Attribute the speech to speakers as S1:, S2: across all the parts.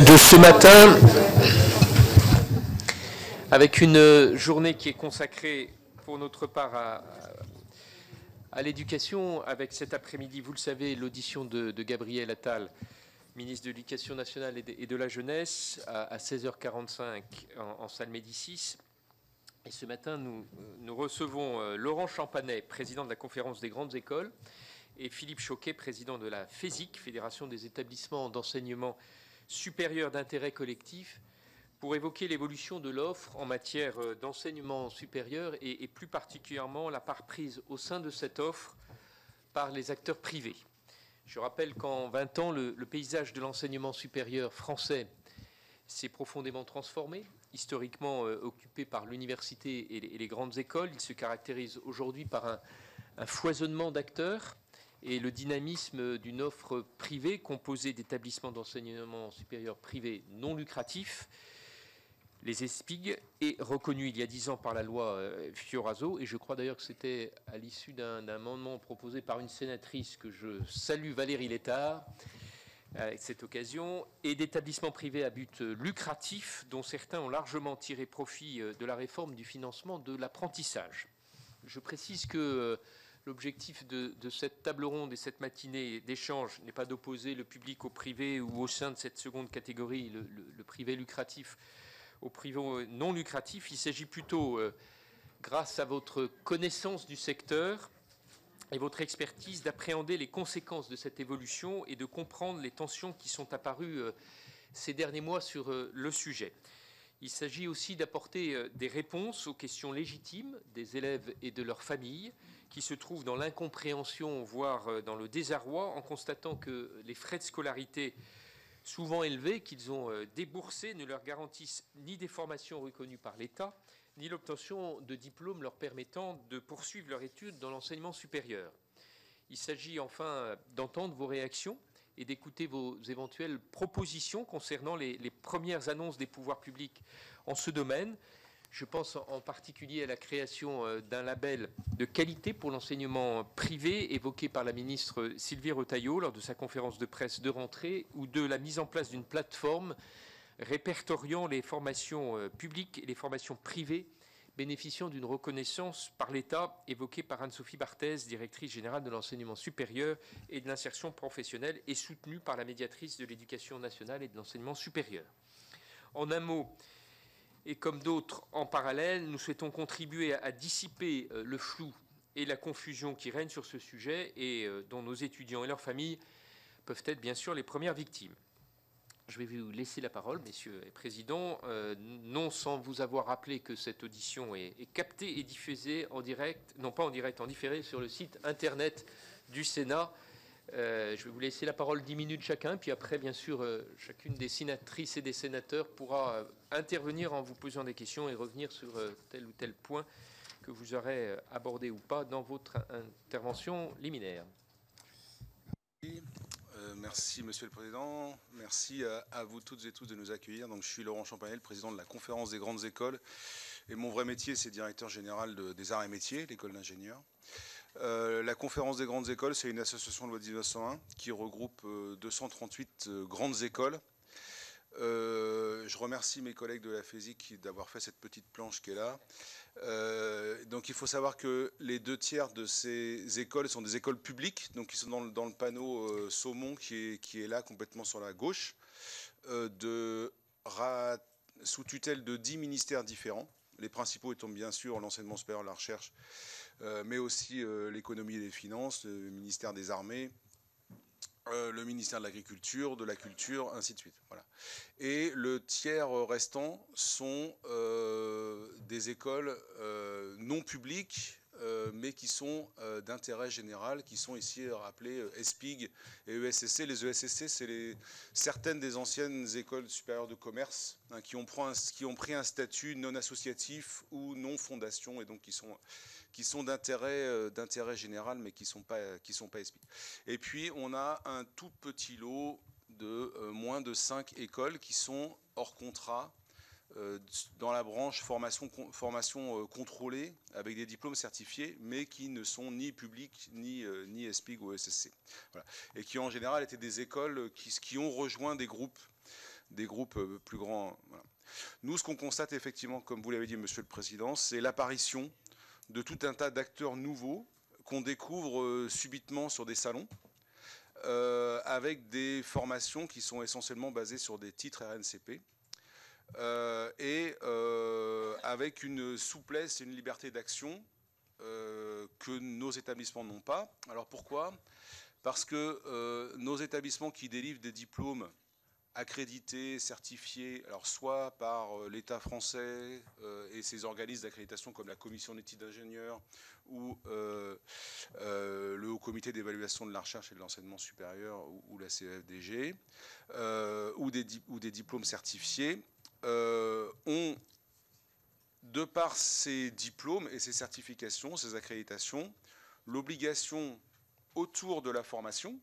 S1: de ce matin, avec une journée qui est consacrée pour notre part à l'éducation, avec cet après-midi, vous le savez, l'audition de Gabriel Attal, ministre de l'Éducation nationale et de la jeunesse, à 16h45 en salle Médicis. Et ce matin, nous recevons Laurent Champanet, président de la Conférence des grandes écoles, et Philippe Choquet, président de la FESIC, Fédération des établissements d'enseignement supérieur d'intérêt collectif, pour évoquer l'évolution de l'offre en matière d'enseignement supérieur et plus particulièrement la part prise au sein de cette offre par les acteurs privés. Je rappelle qu'en 20 ans, le paysage de l'enseignement supérieur français s'est profondément transformé, historiquement occupé par l'université et les grandes écoles. Il se caractérise aujourd'hui par un foisonnement d'acteurs et le dynamisme d'une offre privée composée d'établissements d'enseignement supérieur privés non lucratifs, les ESPIG, est reconnue il y a 10 ans par la loi Fioraso, et je crois d'ailleurs que c'était à l'issue d'un amendement proposé par une sénatrice que je salue, Valérie Létard, à cette occasion, et d'établissements privés à but lucratif, dont certains ont largement tiré profit de la réforme du financement de l'apprentissage. Je précise que l'objectif de cette table ronde et cette matinée d'échange n'est pas d'opposer le public au privé ou au sein de cette seconde catégorie, le privé lucratif, au privé non lucratif. Il s'agit plutôt, grâce à votre connaissance du secteur et votre expertise, d'appréhender les conséquences de cette évolution et de comprendre les tensions qui sont apparues ces derniers mois sur le sujet. Il s'agit aussi d'apporter des réponses aux questions légitimes des élèves et de leurs familles qui se trouvent dans l'incompréhension, voire dans le désarroi, en constatant que les frais de scolarité souvent élevés qu'ils ont déboursés ne leur garantissent ni des formations reconnues par l'État, ni l'obtention de diplômes leur permettant de poursuivre leur étude dans l'enseignement supérieur. Il s'agit enfin d'entendre vos réactions et d'écouter vos éventuelles propositions concernant les premières annonces des pouvoirs publics en ce domaine. Je pense en particulier à la création d'un label de qualité pour l'enseignement privé évoqué par la ministre Sylvie Retailleau lors de sa conférence de presse de rentrée, ou de la mise en place d'une plateforme répertoriant les formations publiques et les formations privées bénéficiant d'une reconnaissance par l'État, évoquée par Anne-Sophie Barthès, directrice générale de l'enseignement supérieur et de l'insertion professionnelle, et soutenue par la médiatrice de l'éducation nationale et de l'enseignement supérieur. En un mot, et comme d'autres en parallèle, nous souhaitons contribuer à dissiper le flou et la confusion qui règnent sur ce sujet et dont nos étudiants et leurs familles peuvent être bien sûr les premières victimes. Je vais vous laisser la parole, messieurs les présidents, non sans vous avoir rappelé que cette audition est captée et diffusée en direct, non pas en direct, en différé sur le site internet du Sénat. Je vais vous laisser la parole 10 minutes chacun, puis après, bien sûr, chacune des sénatrices et des sénateurs pourra intervenir en vous posant des questions et revenir sur tel ou tel point que vous aurez abordé ou pas dans votre intervention liminaire.
S2: Merci Monsieur le Président, merci à vous toutes et tous de nous accueillir. Donc, je suis Laurent Champanet, le président de la Conférence des grandes écoles, et mon vrai métier c'est directeur général des arts et métiers, l'école d'ingénieurs. La Conférence des grandes écoles, c'est une association de loi 1901 qui regroupe 238 grandes écoles. Je remercie mes collègues de la FESIC d'avoir fait cette petite planche qui est là. Donc il faut savoir que les 2/3 de ces écoles sont des écoles publiques, donc qui sont dans le panneau saumon qui est là complètement sur la gauche, sous tutelle de 10 ministères différents. Les principaux étant bien sûr l'enseignement supérieur, la recherche, mais aussi l'économie et les finances, le ministère des armées, le ministère de l'Agriculture, de la Culture, ainsi de suite. Voilà. Et le tiers restant sont des écoles non publiques, mais qui sont d'intérêt général, qui sont ici rappelées ESPIG et ESSC. Les ESSC, c'est certaines des anciennes écoles supérieures de commerce qui ont pris un statut non associatif ou non fondation, et donc qui sont d'intérêt général, mais qui sont pas ESPIG. Et puis, on a un tout petit lot de moins de 5 écoles qui sont hors contrat, dans la branche formation contrôlée, avec des diplômes certifiés, mais qui ne sont ni publics, ni ESPIG ou ESSC. Voilà. Et qui, en général, étaient des écoles qui ont rejoint des groupes des groupes plus grands. Voilà. Nous, ce qu'on constate effectivement, comme vous l'avez dit, Monsieur le Président, c'est l'apparition de tout un tas d'acteurs nouveaux qu'on découvre subitement sur des salons, avec des formations qui sont essentiellement basées sur des titres RNCP, et avec une souplesse et une liberté d'action que nos établissements n'ont pas. Alors pourquoi ? Parce que nos établissements qui délivrent des diplômes accrédités, certifiés, alors soit par l'État français et ses organismes d'accréditation comme la Commission d'éthique d'ingénieurs ou le Haut Comité d'évaluation de la recherche et de l'enseignement supérieur ou la CEFDG, ou des diplômes certifiés, ont, de par ces diplômes et ces certifications, ces accréditations, l'obligation autour de la formation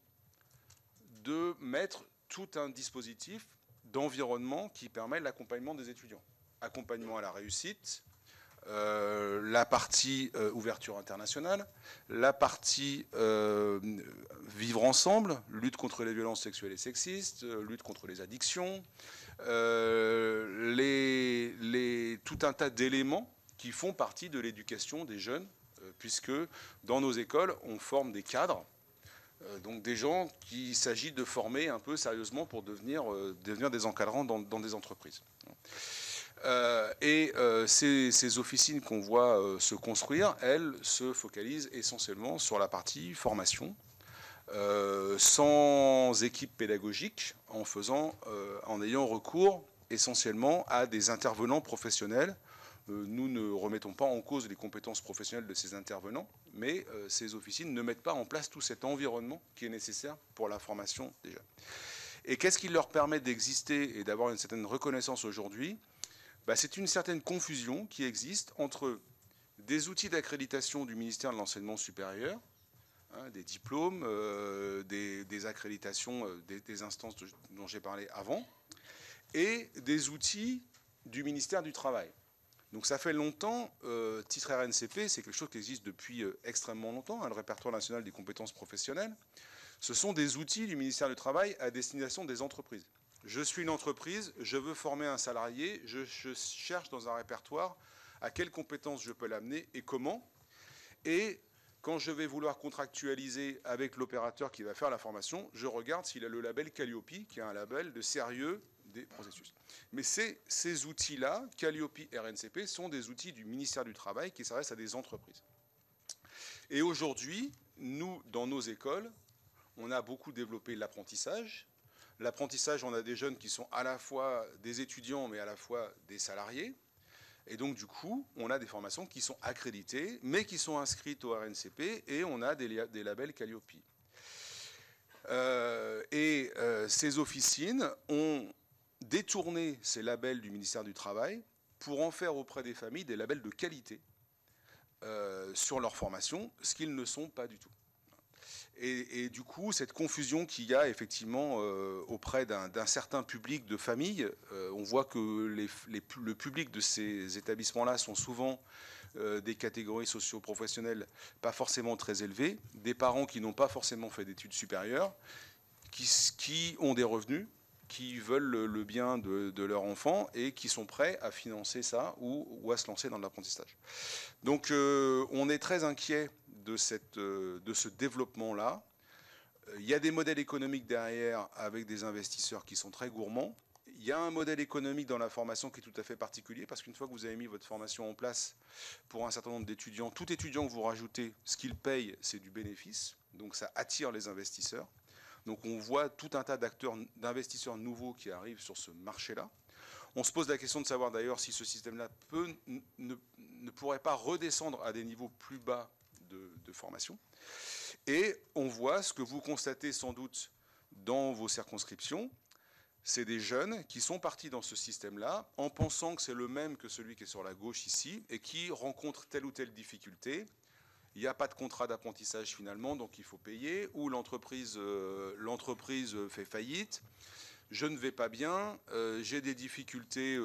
S2: de mettre tout un dispositif d'environnement qui permet l'accompagnement des étudiants. Accompagnement à la réussite, la partie ouverture internationale, la partie vivre ensemble, lutte contre les violences sexuelles et sexistes, lutte contre les addictions, tout un tas d'éléments qui font partie de l'éducation des jeunes, puisque dans nos écoles, on forme des cadres, donc des gens qu'il s'agit de former un peu sérieusement pour devenir des encadrants dans des entreprises. Ces officines qu'on voit se construire, elles se focalisent essentiellement sur la partie formation, sans équipe pédagogique, en ayant recours essentiellement à des intervenants professionnels. Nous ne remettons pas en cause les compétences professionnelles de ces intervenants, mais ces officines ne mettent pas en place tout cet environnement qui est nécessaire pour la formation des jeunes. Et qu'est-ce qui leur permet d'exister et d'avoir une certaine reconnaissance aujourd'hui ? C'est une certaine confusion qui existe entre des outils d'accréditation du ministère de l'Enseignement supérieur, des diplômes, des accréditations des instances dont j'ai parlé avant, et des outils du ministère du Travail. Donc ça fait longtemps, titre RNCP, c'est quelque chose qui existe depuis extrêmement longtemps, le répertoire national des compétences professionnelles. Ce sont des outils du ministère du Travail à destination des entreprises. Je suis une entreprise, je veux former un salarié, je cherche dans un répertoire à quelles compétences je peux l'amener et comment. Et quand je vais vouloir contractualiser avec l'opérateur qui va faire la formation, je regarde s'il a le label Calliope, qui est un label de sérieux des processus. Mais ces outils-là, Calliope RNCP, sont des outils du ministère du Travail qui s'adressent à des entreprises. Et aujourd'hui, nous, dans nos écoles, on a beaucoup développé l'apprentissage. L'apprentissage, on a des jeunes qui sont à la fois des étudiants, mais à la fois des salariés. Et donc, du coup, on a des formations qui sont accréditées, mais qui sont inscrites au RNCP, et on a des labels Calliope. Ces officines ont détourné ces labels du ministère du Travail pour en faire auprès des familles des labels de qualité sur leur formation, ce qu'ils ne sont pas du tout. Et du coup, cette confusion qu'il y a effectivement auprès d'un certain public de familles, on voit que le public de ces établissements-là sont souvent des catégories socio-professionnelles pas forcément très élevées, des parents qui n'ont pas forcément fait d'études supérieures, qui ont des revenus, qui veulent le bien de leur enfant et qui sont prêts à financer ça ou à se lancer dans l'apprentissage. Donc on est très inquiet de ce développement-là. Il y a des modèles économiques derrière avec des investisseurs qui sont très gourmands. Il y a un modèle économique dans la formation qui est tout à fait particulier parce qu'une fois que vous avez mis votre formation en place pour un certain nombre d'étudiants, tout étudiant que vous rajoutez, ce qu'il paye, c'est du bénéfice. Donc ça attire les investisseurs. Donc on voit tout un tas d'investisseurs nouveaux qui arrivent sur ce marché-là. On se pose la question de savoir d'ailleurs si ce système-là ne pourrait pas redescendre à des niveaux plus bas de formation. Et on voit ce que vous constatez sans doute dans vos circonscriptions, c'est des jeunes qui sont partis dans ce système-là en pensant que c'est le même que celui qui est sur la gauche ici et qui rencontrent telle ou telle difficulté. Il n'y a pas de contrat d'apprentissage finalement, donc il faut payer, ou l'entreprise fait faillite. Je ne vais pas bien, j'ai des difficultés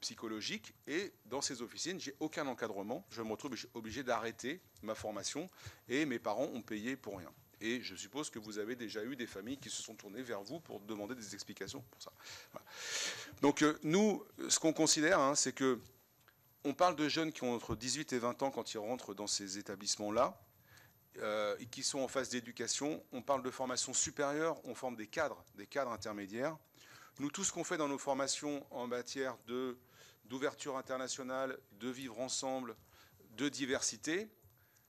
S2: psychologiques et dans ces officines, j'ai aucun encadrement. Je me retrouve obligé d'arrêter ma formation et mes parents ont payé pour rien. Et je suppose que vous avez déjà eu des familles qui se sont tournées vers vous pour demander des explications pour ça. Voilà. Donc nous, ce qu'on considère, hein, c'est que on parle de jeunes qui ont entre 18 et 20 ans quand ils rentrent dans ces établissements-là, et qui sont en phase d'éducation. On parle de formation supérieure, on forme des cadres intermédiaires. Nous, tout ce qu'on fait dans nos formations en matière d'ouverture internationale, de vivre ensemble, de diversité,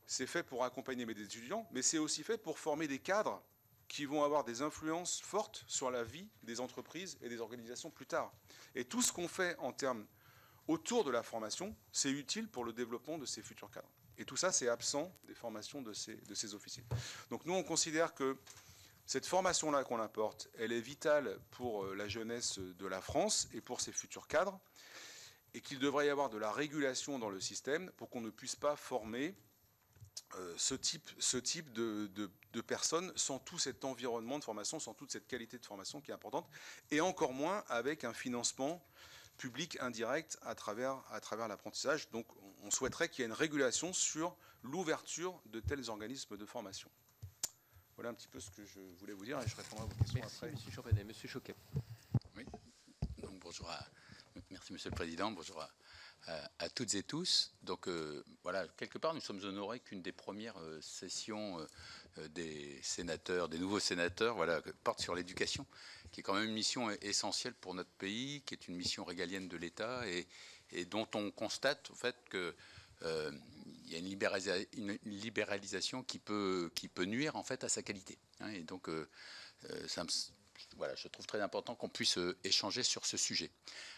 S2: c'est fait pour accompagner mes étudiants, mais c'est aussi fait pour former des cadres qui vont avoir des influences fortes sur la vie des entreprises et des organisations plus tard. Et tout ce qu'on fait en termes autour de la formation, c'est utile pour le développement de ces futurs cadres. Et tout ça, c'est absent des formations de ces officiers. Donc nous, on considère que cette formation-là qu'on apporte, elle est vitale pour la jeunesse de la France et pour ses futurs cadres, et qu'il devrait y avoir de la régulation dans le système pour qu'on ne puisse pas former ce type de personnes sans tout cet environnement de formation, sans toute cette qualité de formation qui est importante, et encore moins avec un financement public indirect à travers l'apprentissage. Donc on souhaiterait qu'il y ait une régulation sur l'ouverture de tels organismes de formation. Voilà un petit peu ce que je voulais vous dire et je répondrai à vos questions après.
S1: Merci, M. Champanet. M. Choquet.
S3: Oui. Donc, bonjour merci, Monsieur le Président. Bonjour à toutes et tous. Donc voilà, quelque part, nous sommes honorés qu'une des premières sessions des sénateurs, des nouveaux sénateurs, voilà, porte sur l'éducation, qui est quand même une mission essentielle pour notre pays, qui est une mission régalienne de l'État et dont on constate au fait que il y a une libéralisation qui peut nuire en fait à sa qualité. Hein, et donc voilà, je trouve très important qu'on puisse échanger sur ce sujet.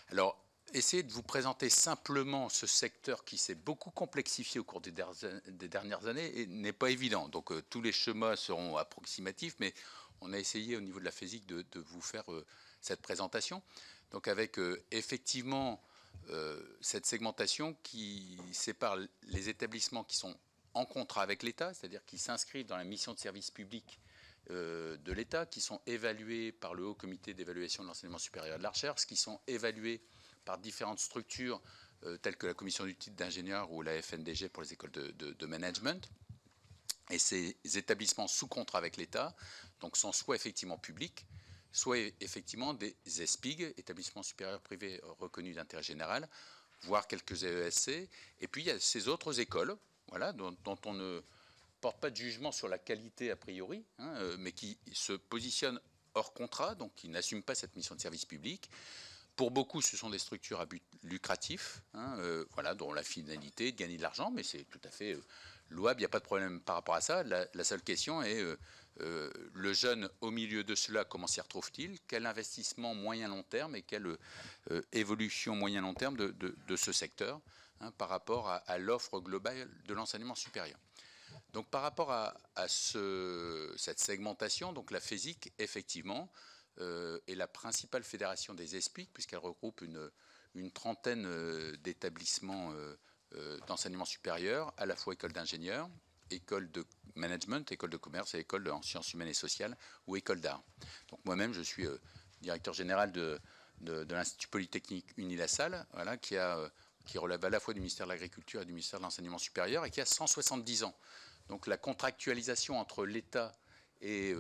S3: Alors, essayer de vous présenter simplement ce secteur qui s'est beaucoup complexifié au cours des dernières années n'est pas évident. Donc tous les schémas seront approximatifs, mais on a essayé au niveau de la physique de vous faire cette présentation. Donc avec effectivement cette segmentation qui sépare les établissements qui sont en contrat avec l'État, c'est-à-dire qui s'inscrivent dans la mission de service public de l'État, qui sont évalués par le Haut Comité d'évaluation de l'enseignement supérieur et de la recherche, qui sont évalués par différentes structures telles que la commission du titre d'ingénieur ou la FNDG pour les écoles de management. Et ces établissements sous contrat avec l'État donc sont soit effectivement publics, soit effectivement des ESPIG, établissements supérieurs privés reconnus d'intérêt général, voire quelques EESC. Et puis il y a ces autres écoles, voilà, dont on ne porte pas de jugement sur la qualité a priori, hein, mais qui se positionnent hors contrat, donc qui n'assument pas cette mission de service public. Pour beaucoup, ce sont des structures à but lucratif, hein, voilà, dont la finalité est de gagner de l'argent, mais c'est tout à fait louable, il n'y a pas de problème par rapport à ça. La seule question est, le jeune au milieu de cela, comment s'y retrouve-t-il? Quel investissement moyen-long terme et quelle évolution moyen-long terme de ce secteur, hein, par rapport à l'offre globale de l'enseignement supérieur? Donc par rapport à cette segmentation, donc la FESIC, effectivement, est la principale fédération des ESPIC, puisqu'elle regroupe une trentaine d'établissements d'enseignement supérieur, à la fois écoles d'ingénieurs, écoles de management, écoles de commerce et écoles en sciences humaines et sociales ou écoles d'art. Donc moi-même, je suis directeur général de l'Institut Polytechnique Uni-la-Salle, voilà, qui relève à la fois du ministère de l'Agriculture et du ministère de l'Enseignement supérieur et qui a 170 ans. Donc la contractualisation entre l'État et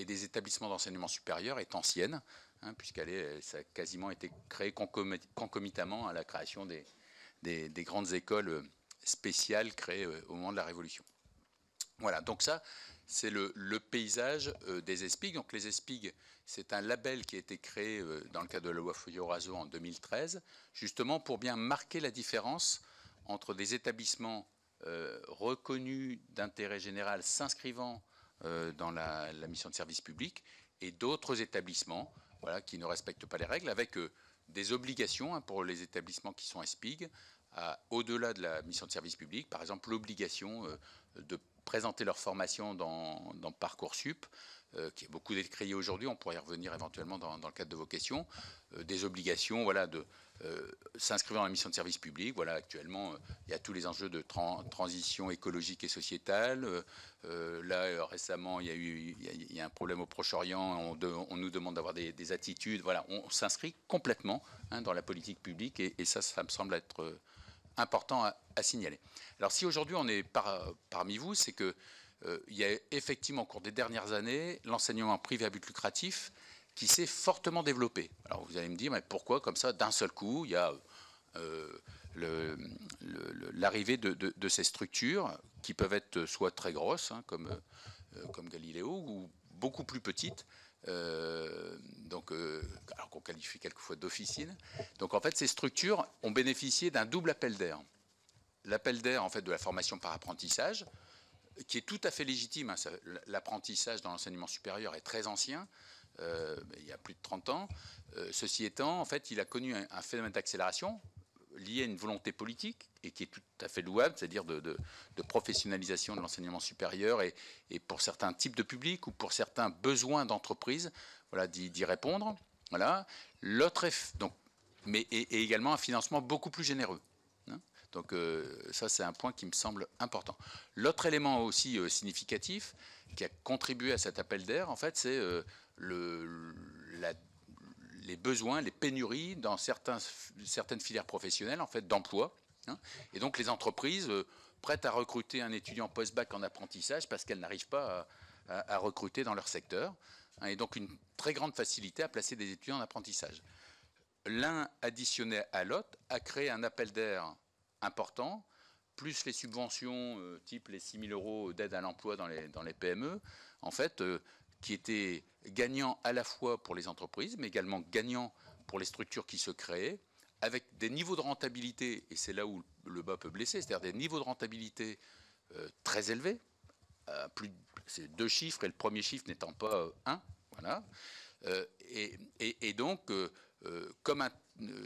S3: des établissements d'enseignement supérieur est ancienne, hein, ça a quasiment été créé concomitamment à la création des grandes écoles spéciales créées au moment de la Révolution. Voilà, donc ça, c'est le paysage des ESPIG. Donc les ESPIG, c'est un label qui a été créé dans le cadre de la loi Feuillot-Raso en 2013, justement pour bien marquer la différence entre des établissements reconnus d'intérêt général s'inscrivant dans la mission de service public et d'autres établissements, voilà, qui ne respectent pas les règles, avec des obligations, hein, pour les établissements qui sont ESPIG, au-delà de la mission de service public, par exemple l'obligation de présenter leur formation dans Parcoursup, qui est beaucoup décrié aujourd'hui, on pourrait y revenir éventuellement dans le cadre de vos questions, des obligations, voilà, de s'inscrire dans la mission de service public. Voilà, actuellement, il y a tous les enjeux de transition écologique et sociétale. Là, récemment, il y a un problème au Proche-Orient, on nous demande d'avoir des attitudes. Voilà, on s'inscrit complètement, hein, dans la politique publique, et ça me semble être important à signaler. Alors si aujourd'hui on est parmi vous, c'est que il y a effectivement au cours des dernières années l'enseignement privé à but lucratif qui s'est fortement développé. Alors vous allez me dire, mais pourquoi comme ça, d'un seul coup, il y a l'arrivée de ces structures qui peuvent être soit très grosses, hein, comme Galiléo, ou beaucoup plus petites, alors qu'on qualifie quelquefois d'officines. Donc en fait, ces structures ont bénéficié d'un double appel d'air. L'appel d'air en fait de la formation par apprentissage, qui est tout à fait légitime. Hein. L'apprentissage dans l'enseignement supérieur est très ancien, il y a plus de 30 ans. Ceci étant, en fait, il a connu un phénomène d'accélération lié à une volonté politique et qui est tout à fait louable, c'est-à-dire de professionnalisation de l'enseignement supérieur et pour certains types de publics ou pour certains besoins d'entreprise, voilà, d'y répondre. Voilà. Et également un financement beaucoup plus généreux. Hein. Donc ça, c'est un point qui me semble important. L'autre élément aussi significatif qui a contribué à cet appel d'air, en fait, c'est les besoins, les pénuries dans certaines filières professionnelles en fait, d'emploi. Hein, et donc les entreprises prêtes à recruter un étudiant post-bac en apprentissage parce qu'elles n'arrivent pas à recruter dans leur secteur. Hein, et donc une très grande facilité à placer des étudiants en apprentissage. L'un additionné à l'autre a créé un appel d'air important, plus les subventions type les 6 000 € d'aide à l'emploi dans les PME, en fait, qui étaient gagnants à la fois pour les entreprises, mais également gagnants pour les structures qui se créaient, avec des niveaux de rentabilité, et c'est là où le bas peut blesser, c'est-à-dire des niveaux de rentabilité très élevés, c'est 2 chiffres, et le premier chiffre n'étant pas 1, voilà. Et donc, comme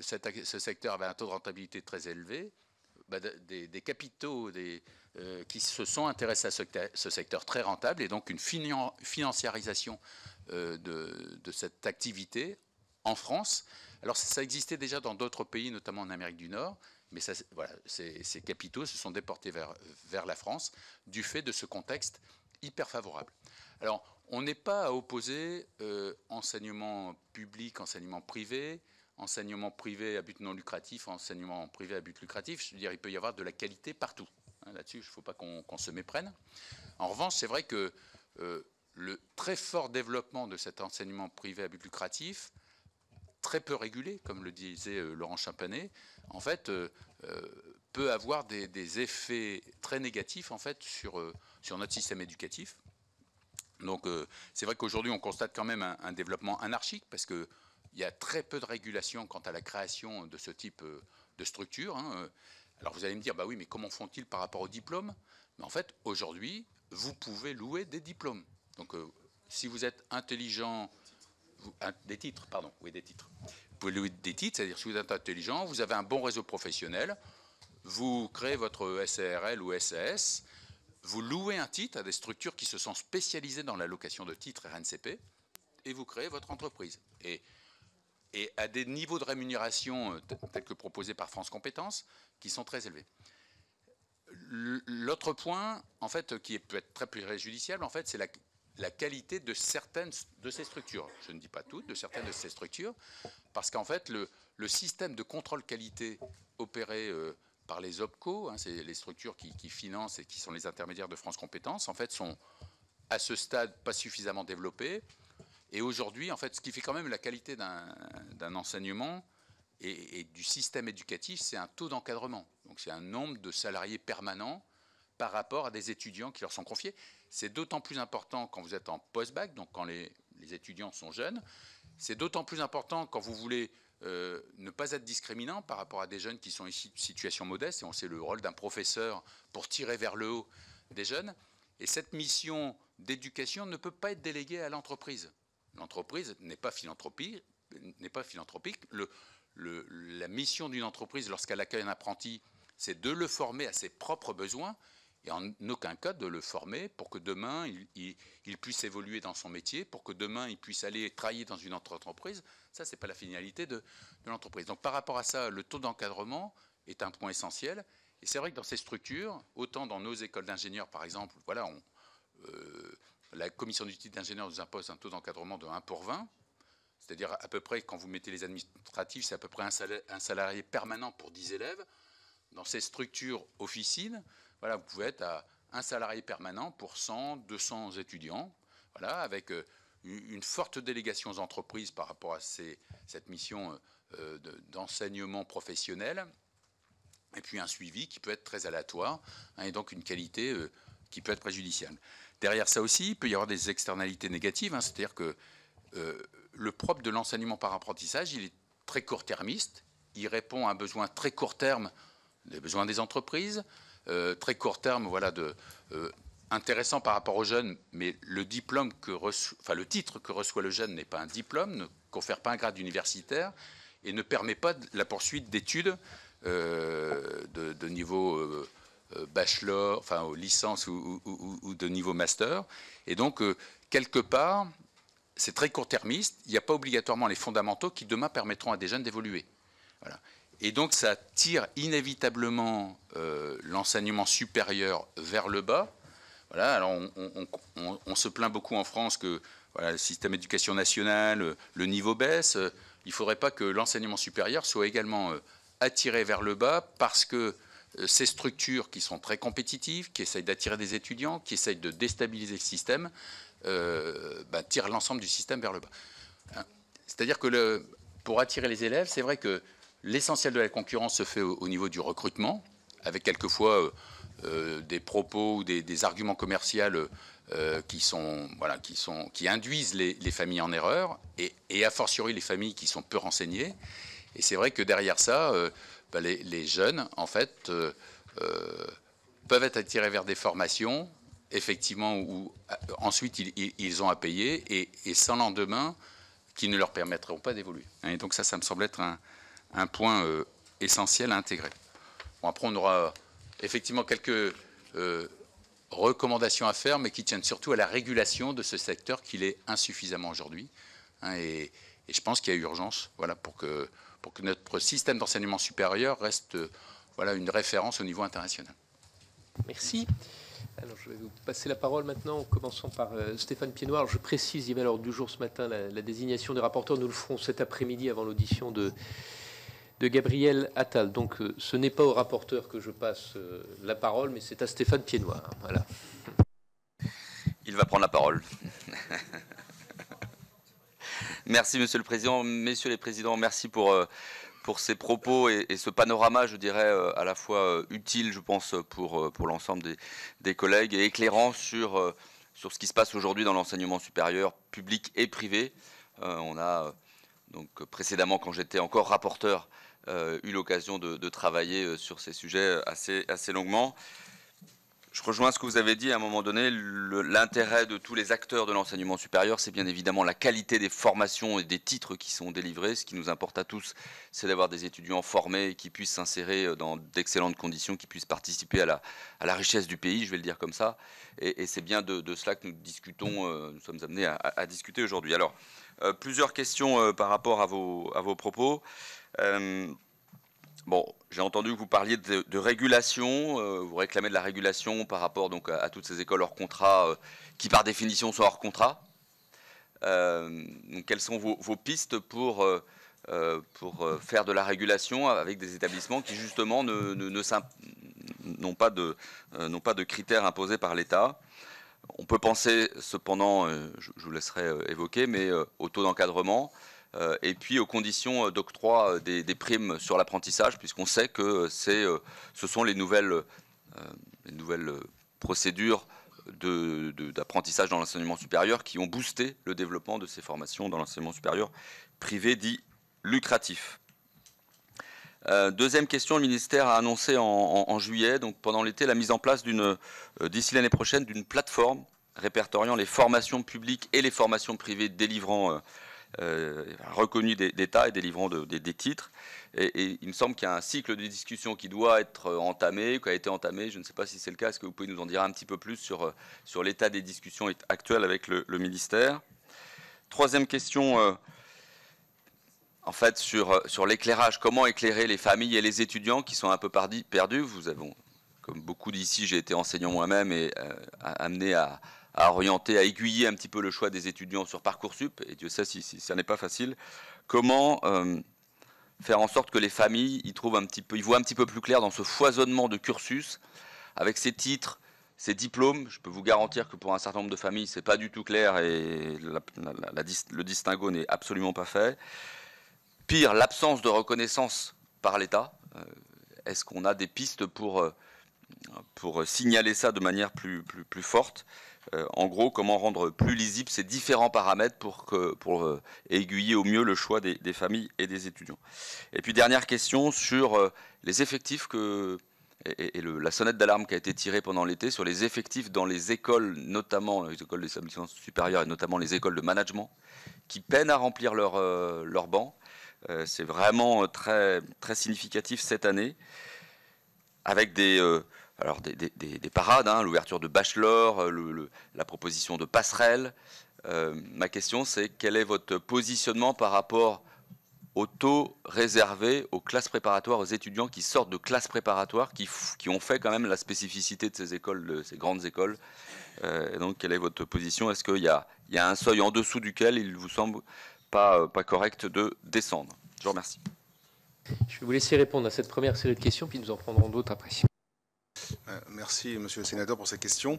S3: ce secteur avait un taux de rentabilité très élevé, des capitaux qui se sont intéressés à ce secteur très rentable et donc une financiarisation de cette activité en France. Alors ça existait déjà dans d'autres pays, notamment en Amérique du Nord, mais ça, voilà, ces capitaux se sont déportés vers la France du fait de ce contexte hyper favorable. Alors on n'est pas à opposer enseignement public, enseignement privé à but non lucratif, enseignement privé à but lucratif. Je veux dire, il peut y avoir de la qualité partout. Hein, là-dessus, il ne faut pas qu'on se méprenne. En revanche, c'est vrai que le très fort développement de cet enseignement privé à but lucratif, très peu régulé, comme le disait Laurent Champanet, en fait, peut avoir des effets très négatifs en fait, sur notre système éducatif. Donc, c'est vrai qu'aujourd'hui, on constate quand même un développement anarchique, parce que il y a très peu de régulation quant à la création de ce type de structure. Hein. Alors vous allez me dire, bah oui, mais comment font-ils par rapport aux diplômes? Mais en fait, aujourd'hui, vous pouvez louer des diplômes. Donc si vous êtes intelligent, des titres, pardon, oui, des titres. Vous pouvez louer des titres, c'est-à-dire si vous êtes intelligent, vous avez un bon réseau professionnel, vous créez votre SARL ou SAS, vous louez un titre à des structures qui se sont spécialisées dans la location de titres RNCP, et vous créez votre entreprise. Et à des niveaux de rémunération tels que proposés par France Compétences qui sont très élevés. L'autre point, en fait, qui peut être très préjudiciable, en fait, c'est la qualité de certaines de ces structures. Je ne dis pas toutes, de certaines de ces structures, parce qu'en fait, le système de contrôle qualité opéré par les OPCO, hein, c'est les structures qui financent et qui sont les intermédiaires de France Compétences, en fait, sont à ce stade pas suffisamment développés. Et aujourd'hui, en fait, ce qui fait quand même la qualité d'un enseignement et du système éducatif, c'est un taux d'encadrement. Donc c'est un nombre de salariés permanents par rapport à des étudiants qui leur sont confiés. C'est d'autant plus important quand vous êtes en post-bac, donc quand les étudiants sont jeunes. C'est d'autant plus important quand vous voulez ne pas être discriminant par rapport à des jeunes qui sont issus de situations modestes. Et on sait le rôle d'un professeur pour tirer vers le haut des jeunes. Et cette mission d'éducation ne peut pas être déléguée à l'entreprise. L'entreprise n'est pas philanthropique. La mission d'une entreprise, lorsqu'elle accueille un apprenti, c'est de le former à ses propres besoins et en aucun cas de le former pour que demain il puisse évoluer dans son métier, pour que demain il puisse aller travailler dans une autre entreprise. Ça, c'est pas la finalité de l'entreprise. Donc par rapport à ça, le taux d'encadrement est un point essentiel. Et c'est vrai que dans ces structures, autant dans nos écoles d'ingénieurs par exemple, voilà, la commission du titre d'ingénieur nous impose un taux d'encadrement de 1 pour 20, c'est-à-dire à peu près, quand vous mettez les administratifs, c'est à peu près un salarié permanent pour 10 élèves. Dans ces structures officines, voilà, vous pouvez être à un salarié permanent pour 100, 200 étudiants, voilà, avec une forte délégation aux entreprises par rapport à cette mission d'enseignement professionnel, et puis un suivi qui peut être très aléatoire, hein, et donc une qualité qui peut être préjudiciable. Derrière ça aussi, il peut y avoir des externalités négatives, hein, c'est-à-dire que le propre de l'enseignement par apprentissage, il est très court-termiste, il répond à un besoin très court terme, des besoins des entreprises, très court terme, voilà, intéressant par rapport aux jeunes, mais le diplôme le titre que reçoit le jeune n'est pas un diplôme, ne confère pas un grade universitaire et ne permet pas la poursuite d'études de niveau bachelor, enfin licence ou de niveau master. Et donc, quelque part, c'est très court-termiste. Il n'y a pas obligatoirement les fondamentaux qui demain permettront à des jeunes d'évoluer. Voilà. Et donc, ça tire inévitablement l'enseignement supérieur vers le bas. Voilà. Alors, on se plaint beaucoup en France que voilà, le système d'éducation nationale, le niveau baisse. Il ne faudrait pas que l'enseignement supérieur soit également attiré vers le bas parce que ces structures qui sont très compétitives, qui essayent d'attirer des étudiants, qui essayent de déstabiliser le système, tirent l'ensemble du système vers le bas. C'est-à-dire que pour attirer les élèves, c'est vrai que l'essentiel de la concurrence se fait au niveau du recrutement, avec quelquefois des propos ou des arguments commerciaux qui induisent les familles en erreur, et a fortiori les familles qui sont peu renseignées. Et c'est vrai que derrière ça, les jeunes, en fait, peuvent être attirés vers des formations, effectivement, où ensuite ils ont à payer, et sans lendemain, qui ne leur permettront pas d'évoluer. Et donc ça me semble être un point essentiel à intégrer. Bon, après, on aura effectivement quelques recommandations à faire, mais qui tiennent surtout à la régulation de ce secteur qu'il est insuffisamment aujourd'hui. Et je pense qu'il y a urgence, voilà, pour que notre système d'enseignement supérieur reste une référence au niveau international.
S1: Merci. Alors, je vais vous passer la parole maintenant, en commençant par Stéphane Piednoir. Je précise, il y avait à l'ordre du jour ce matin la désignation des rapporteurs. Nous le ferons cet après-midi avant l'audition de Gabriel Attal. Donc, ce n'est pas au rapporteur que je passe la parole, mais c'est à Stéphane Piednoir. Voilà.
S4: Il va prendre la parole. Merci, Monsieur le Président. Messieurs les Présidents, merci pour ces propos et ce panorama, je dirais, à la fois utile, je pense, pour l'ensemble des collègues, et éclairant sur ce qui se passe aujourd'hui dans l'enseignement supérieur public et privé. On a, donc, précédemment, quand j'étais encore rapporteur, eu l'occasion de travailler sur ces sujets assez longuement. Je rejoins ce que vous avez dit à un moment donné. L'intérêt de tous les acteurs de l'enseignement supérieur, c'est bien évidemment la qualité des formations et des titres qui sont délivrés. Ce qui nous importe à tous, c'est d'avoir des étudiants formés qui puissent s'insérer dans d'excellentes conditions, qui puissent participer à la richesse du pays, je vais le dire comme ça. Et c'est bien de cela que nous discutons, nous sommes amenés à discuter aujourd'hui. Alors, plusieurs questions par rapport à vos propos. Bon, j'ai entendu que vous parliez de régulation, vous réclamez de la régulation par rapport donc à toutes ces écoles hors contrat qui par définition sont hors contrat. Donc, quelles sont vos pistes pour faire de la régulation avec des établissements qui justement n'ont pas de critères imposés par l'État? On peut penser cependant, je vous laisserai évoquer, mais au taux d'encadrement. Et puis aux conditions d'octroi des primes sur l'apprentissage, puisqu'on sait que ce sont les nouvelles procédures d'apprentissage dans l'enseignement supérieur qui ont boosté le développement de ces formations dans l'enseignement supérieur privé dit lucratif. Deuxième question, le ministère a annoncé en juillet, donc pendant l'été, la mise en place d'ici l'année prochaine, d'une plateforme répertoriant les formations publiques et les formations privées délivrant reconnu d'État et délivrant des titres. Et il me semble qu'il y a un cycle de discussion qui doit être entamé, qui a été entamé. Je ne sais pas si c'est le cas. Est-ce que vous pouvez nous en dire un petit peu plus sur l'état des discussions actuelles avec le ministère? Troisième question, en fait, sur l'éclairage. Comment éclairer les familles et les étudiants qui sont un peu perdus? Vous avez, comme beaucoup d'ici, j'ai été enseignant moi-même et amené à orienter, à aiguiller un petit peu le choix des étudiants sur Parcoursup, et Dieu sait si ça n'est pas facile. Comment faire en sorte que les familles y voient un petit peu plus clair dans ce foisonnement de cursus, avec ces titres, ces diplômes, je peux vous garantir que pour un certain nombre de familles, c'est pas du tout clair et le distinguo n'est absolument pas fait. Pire, l'absence de reconnaissance par l'État. Est-ce qu'on a des pistes pour signaler ça de manière plus forte? En gros, comment rendre plus lisibles ces différents paramètres pour aiguiller au mieux le choix des familles et des étudiants. Et puis dernière question sur les effectifs la sonnette d'alarme qui a été tirée pendant l'été sur les effectifs dans les écoles, notamment les écoles d'établissement supérieur et notamment les écoles de management, qui peinent à remplir leur banc. C'est vraiment très, très significatif cette année, avec des parades, hein, l'ouverture de bachelor, la proposition de passerelle. Ma question, c'est quel est votre positionnement par rapport au taux réservé aux classes préparatoires, aux étudiants qui sortent de classes préparatoires, qui ont fait quand même la spécificité de ces écoles, de ces grandes écoles. Et donc, quelle est votre position? Est-ce qu'il y a un seuil en dessous duquel il vous semble pas correct de descendre? Je vous remercie.
S1: Je vais vous laisser répondre à cette première série de questions, puis nous en prendrons d'autres après.
S2: Merci, monsieur le sénateur, pour ces questions.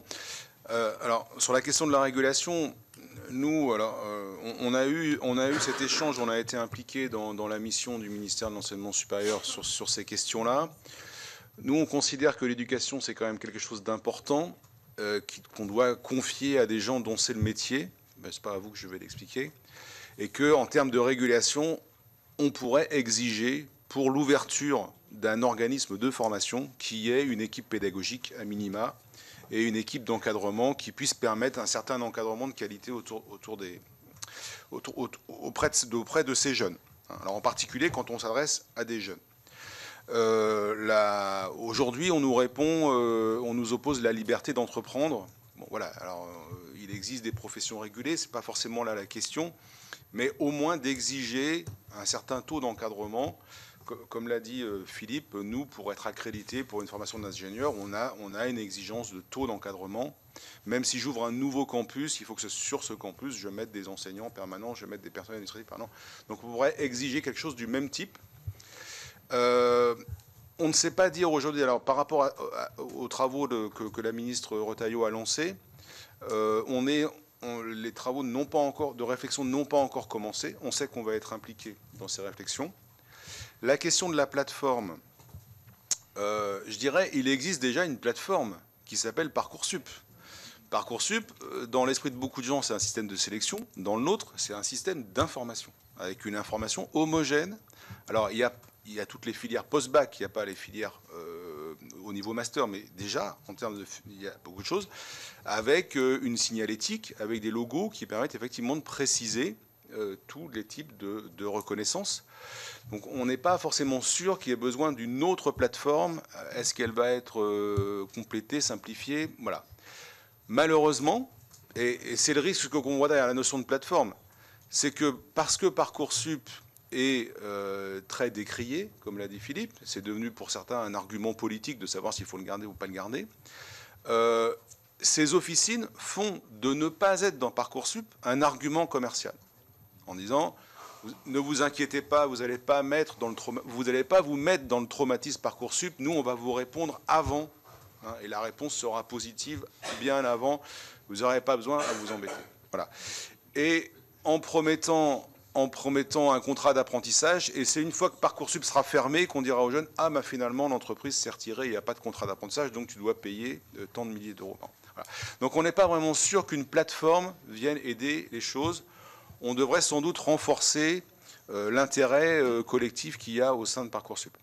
S2: Alors, sur la question de la régulation, nous, on a eu cet échange, on a été impliqué dans la mission du ministère de l'Enseignement supérieur sur ces questions-là. Nous, on considère que l'éducation, c'est quand même quelque chose d'important, qu'on doit confier à des gens dont c'est le métier. Ce n'est pas à vous que je vais l'expliquer. Et qu'en termes de régulation, on pourrait exiger, pour l'ouverture d'un organisme de formation, qui ait une équipe pédagogique à minima et une équipe d'encadrement qui puisse permettre un certain encadrement de qualité auprès de ces jeunes. Alors en particulier quand on s'adresse à des jeunes. Aujourd'hui, on nous répond, on nous oppose la liberté d'entreprendre. Bon, voilà. Alors, il existe des professions régulées, c'est pas forcément là la question, mais au moins d'exiger un certain taux d'encadrement. Comme l'a dit Philippe, nous, pour être accrédités pour une formation d'ingénieur, on a une exigence de taux d'encadrement. Même si j'ouvre un nouveau campus, il faut que sur ce campus, je mette des enseignants permanents, je mette des personnels administratifs permanents. Donc on pourrait exiger quelque chose du même type. On ne sait pas dire aujourd'hui, alors par rapport aux travaux que la ministre Retailleau a lancés, les travaux de réflexion n'ont pas encore commencé. On sait qu'on va être impliqué dans ces réflexions. La question de la plateforme, je dirais, il existe déjà une plateforme qui s'appelle Parcoursup. Parcoursup, dans l'esprit de beaucoup de gens, c'est un système de sélection. Dans le nôtre, c'est un système d'information, avec une information homogène. Alors, il y a toutes les filières post-bac, il n'y a pas les filières au niveau master, mais déjà, en termes il y a beaucoup de choses, avec une signalétique, avec des logos qui permettent effectivement de préciser tous les types de reconnaissance. Donc on n'est pas forcément sûr qu'il y ait besoin d'une autre plateforme. Est-ce qu'elle va être complétée, simplifiée? Voilà. Malheureusement, et c'est le risque qu'on voit derrière la notion de plateforme, c'est que parce que Parcoursup est très décrié, comme l'a dit Philippe, c'est devenu pour certains un argument politique de savoir s'il faut le garder ou pas le garder, ces officines font de ne pas être dans Parcoursup un argument commercial, en disant ne vous inquiétez pas, vous n'allez pas vous mettre dans le traumatisme Parcoursup, nous on va vous répondre avant, hein, et la réponse sera positive bien avant, vous n'aurez pas besoin à vous embêter. Voilà. Et en promettant un contrat d'apprentissage, et c'est une fois que Parcoursup sera fermé qu'on dira aux jeunes « Ah, mais finalement, l'entreprise s'est retirée, il n'y a pas de contrat d'apprentissage, donc tu dois payer tant de milliers d'euros. » Voilà. Donc on n'est pas vraiment sûr qu'une plateforme vienne aider les choses. On devrait sans doute renforcer l'intérêt collectif qu'il y a au sein de Parcoursup.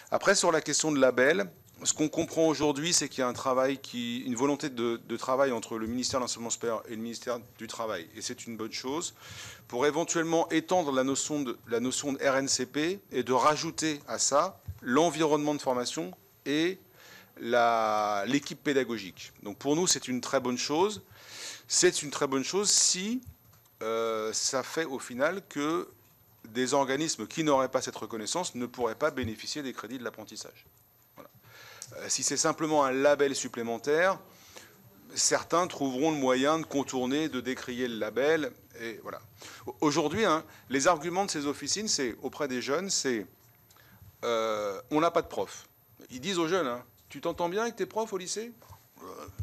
S2: Après, sur la question de label, ce qu'on comprend aujourd'hui, c'est qu'il y a une volonté de travail entre le ministère de l'Enseignement supérieur et le ministère du Travail. Et c'est une bonne chose, pour éventuellement étendre la notion de RNCP et de rajouter à ça l'environnement de formation et l'équipe pédagogique. Donc pour nous, c'est une très bonne chose. C'est une très bonne chose si ça fait au final que des organismes qui n'auraient pas cette reconnaissance ne pourraient pas bénéficier des crédits de l'apprentissage. Voilà. Si c'est simplement un label supplémentaire, certains trouveront le moyen de contourner, de décrier le label. Et voilà. Aujourd'hui, hein, les arguments de ces officines, auprès des jeunes, c'est on n'a pas de prof. Ils disent aux jeunes, hein, tu t'entends bien avec tes profs au lycée?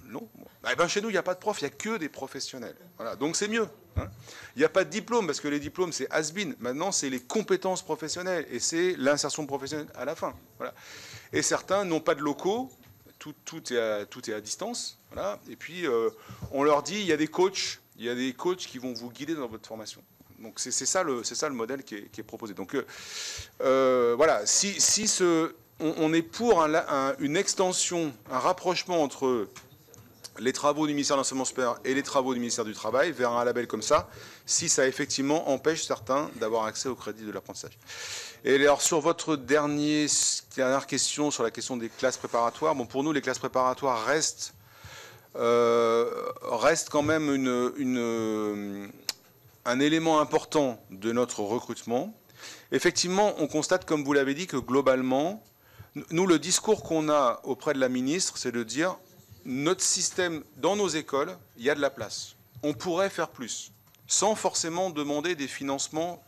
S2: Non. Eh ben, chez nous, il n'y a pas de prof, il n'y a que des professionnels. Voilà. Donc c'est mieux. Hein. Il n'y a pas de diplôme, parce que les diplômes, c'est has-been. Maintenant, c'est les compétences professionnelles, et c'est l'insertion professionnelle à la fin. Voilà. Et certains n'ont pas de locaux, tout est à distance. Voilà. Et puis, on leur dit, il y a des coachs qui vont vous guider dans votre formation. Donc c'est ça le modèle qui est proposé. Donc voilà, on est pour une extension, un rapprochement entre les travaux du ministère de l'Enseignement supérieur et les travaux du ministère du Travail vers un label comme ça, si ça effectivement empêche certains d'avoir accès au crédit de l'apprentissage. Et alors sur votre dernière question, sur la question des classes préparatoires, bon, pour nous les classes préparatoires restent quand même un élément important de notre recrutement. Effectivement, on constate, comme vous l'avez dit, que globalement, nous, le discours qu'on a auprès de la ministre, c'est de dire, notre système, dans nos écoles, il y a de la place. On pourrait faire plus, sans forcément demander des financements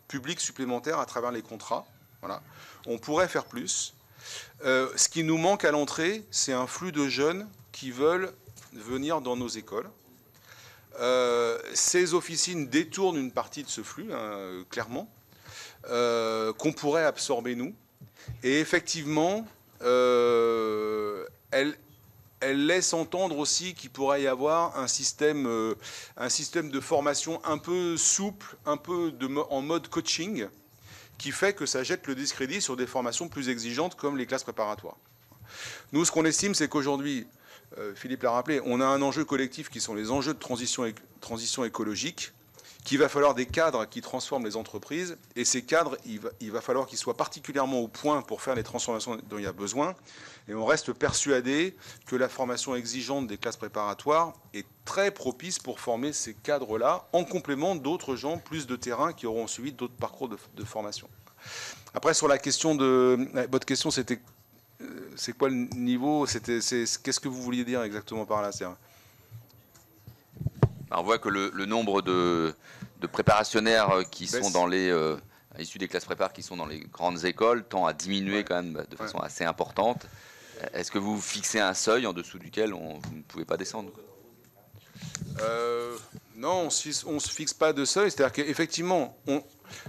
S2: publics supplémentaires à travers les contrats. Voilà. On pourrait faire plus. Ce qui nous manque à l'entrée, c'est un flux de jeunes qui veulent venir dans nos écoles. Ces officines détournent une partie de ce flux, hein, clairement, qu'on pourrait absorber nous. Et effectivement, elle laisse entendre aussi qu'il pourrait y avoir un système de formation un peu souple, un peu en mode coaching, qui fait que ça jette le discrédit sur des formations plus exigeantes comme les classes préparatoires. Nous, ce qu'on estime, c'est qu'aujourd'hui, Philippe l'a rappelé, on a un enjeu collectif qui sont les enjeux de transition écologique, qu'il va falloir des cadres qui transforment les entreprises, et ces cadres, il va falloir qu'ils soient particulièrement au point pour faire les transformations dont il y a besoin, et on reste persuadé que la formation exigeante des classes préparatoires est très propice pour former ces cadres-là, en complément d'autres gens, plus de terrain, qui auront suivi d'autres parcours de formation. Après, sur la question votre question, c'était c'est quoi le niveau? Qu'est-ce que vous vouliez dire exactement par là?
S4: On voit que le nombre de préparationnaires qui sont dans issus des classes prépa qui sont dans les grandes écoles tend à diminuer quand même de façon assez importante. Est-ce que vous fixez un seuil en dessous duquel vous ne pouvez pas descendre?
S2: Non, on ne se fixe pas de seuil. C'est-à-dire qu'effectivement,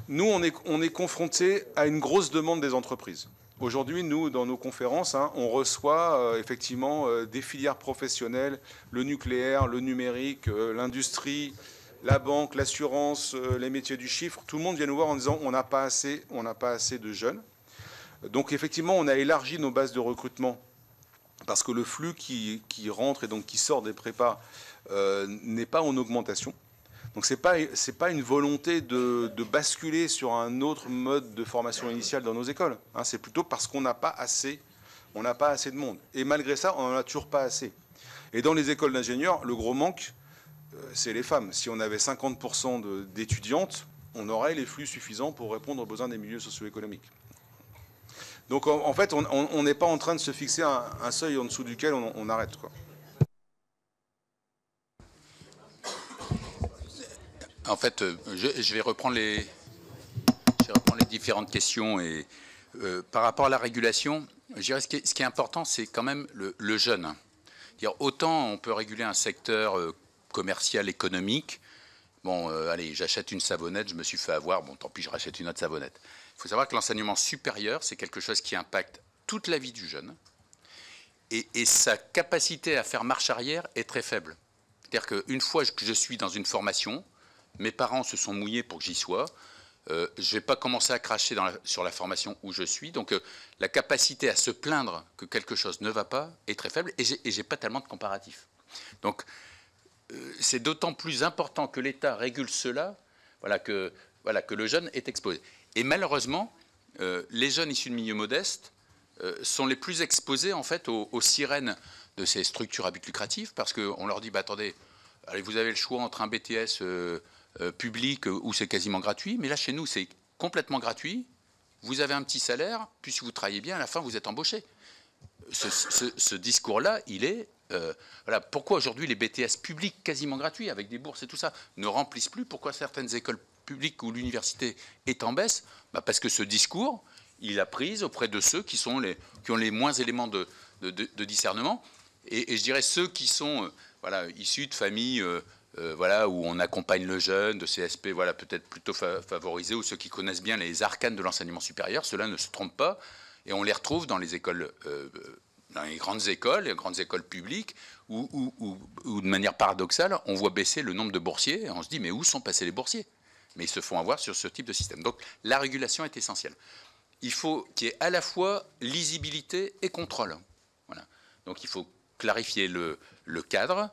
S2: nous, on est confrontés à une grosse demande des entreprises. Aujourd'hui, nous, dans nos conférences, hein, on reçoit effectivement des filières professionnelles, le nucléaire, le numérique, l'industrie, la banque, l'assurance, les métiers du chiffre. Tout le monde vient nous voir en disant on n'a pas assez de jeunes. Donc effectivement, on a élargi nos bases de recrutement parce que le flux qui rentre et donc qui sort des prépas n'est pas en augmentation. Donc c'est pas une volonté de basculer sur un autre mode de formation initiale dans nos écoles. Hein, c'est plutôt parce qu'on n'a pas assez de monde. Et malgré ça, on n'en a toujours pas assez. Et dans les écoles d'ingénieurs, le gros manque, c'est les femmes. Si on avait 50% d'étudiantes, on aurait les flux suffisants pour répondre aux besoins des milieux socio-économiques. Donc en fait, on n'est pas en train de se fixer un seuil en dessous duquel on arrête, quoi.
S3: En fait, je vais reprendre les différentes questions. Et par rapport à la régulation, je dirais ce qui est important, c'est quand même le jeune. Autant on peut réguler un secteur commercial, économique. Bon, allez, j'achète une savonnette, je me suis fait avoir, bon, tant pis, je rachète une autre savonnette. Il faut savoir que l'enseignement supérieur, c'est quelque chose qui impacte toute la vie du jeune. Et sa capacité à faire marche arrière est très faible. C'est-à-dire qu'une fois que je suis dans une formation, mes parents se sont mouillés pour que j'y sois. Je ne vais pas commencer à cracher sur la formation où je suis. Donc la capacité à se plaindre que quelque chose ne va pas est très faible. Et je n'ai pas tellement de comparatifs. Donc c'est d'autant plus important que l'État régule cela, que le jeune est exposé. Et malheureusement, les jeunes issus de milieux modestes sont les plus exposés en fait aux sirènes de ces structures à but lucratif, parce qu'on leur dit attendez, allez, vous avez le choix entre un BTS public où c'est quasiment gratuit, mais là chez nous c'est complètement gratuit, vous avez un petit salaire, puis si vous travaillez bien, à la fin vous êtes embauché. Ce discours-là, il est... pourquoi aujourd'hui les BTS publics quasiment gratuits, avec des bourses et tout ça, ne remplissent plus? Pourquoi certaines écoles publiques où l'université est en baisse? Parce que ce discours, il a prise auprès de ceux qui ont les moins éléments de discernement. Et je dirais ceux qui sont voilà, issus de familles voilà, où on accompagne le jeune, de CSP voilà, peut-être plutôt favorisés, ou ceux qui connaissent bien les arcanes de l'enseignement supérieur, ceux-là ne se trompent pas, et on les retrouve dans les écoles, dans les grandes écoles publiques, où de manière paradoxale, on voit baisser le nombre de boursiers, et on se dit, mais où sont passés les boursiers? Mais ils se font avoir sur ce type de système. Donc la régulation est essentielle. Il faut qu'il y ait à la fois lisibilité et contrôle. Voilà. Donc il faut clarifier le cadre,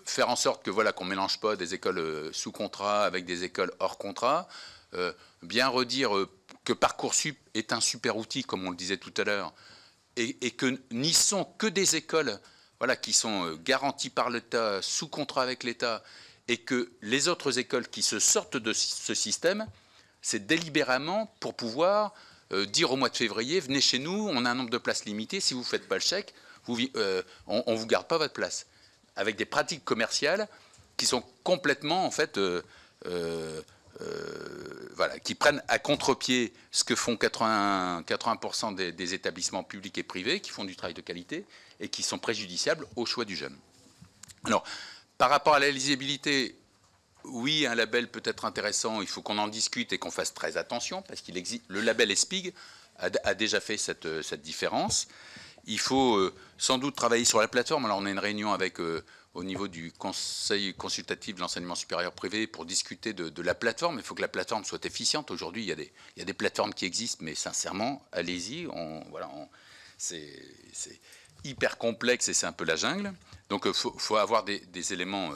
S3: faire en sorte que voilà qu'on ne mélange pas des écoles sous contrat avec des écoles hors contrat, bien redire que Parcoursup est un super outil, comme on le disait tout à l'heure, et que n'y sont que des écoles voilà, qui sont garanties par l'État, sous contrat avec l'État, et que les autres écoles qui se sortent de ce système, c'est délibérément pour pouvoir dire au mois de février, venez chez nous, on a un nombre de places limité, si vous ne faites pas le chèque, on ne vous garde pas votre place. Avec des pratiques commerciales qui sont complètement, en fait, voilà, qui prennent à contre-pied ce que font 80% des établissements publics et privés, qui font du travail de qualité et qui sont préjudiciables au choix du jeune. Alors, par rapport à la lisibilité, oui, un label peut être intéressant, il faut qu'on en discute et qu'on fasse très attention, parce qu'il existe, le label ESPIG a déjà fait cette différence. Il faut sans doute travailler sur la plateforme. Alors on a une réunion avec, au niveau du Conseil consultatif de l'enseignement supérieur privé pour discuter de la plateforme. Il faut que la plateforme soit efficiente. Aujourd'hui, il y a des plateformes qui existent, mais sincèrement, allez-y. Voilà, c'est hyper complexe et c'est un peu la jungle. Donc il faut avoir des éléments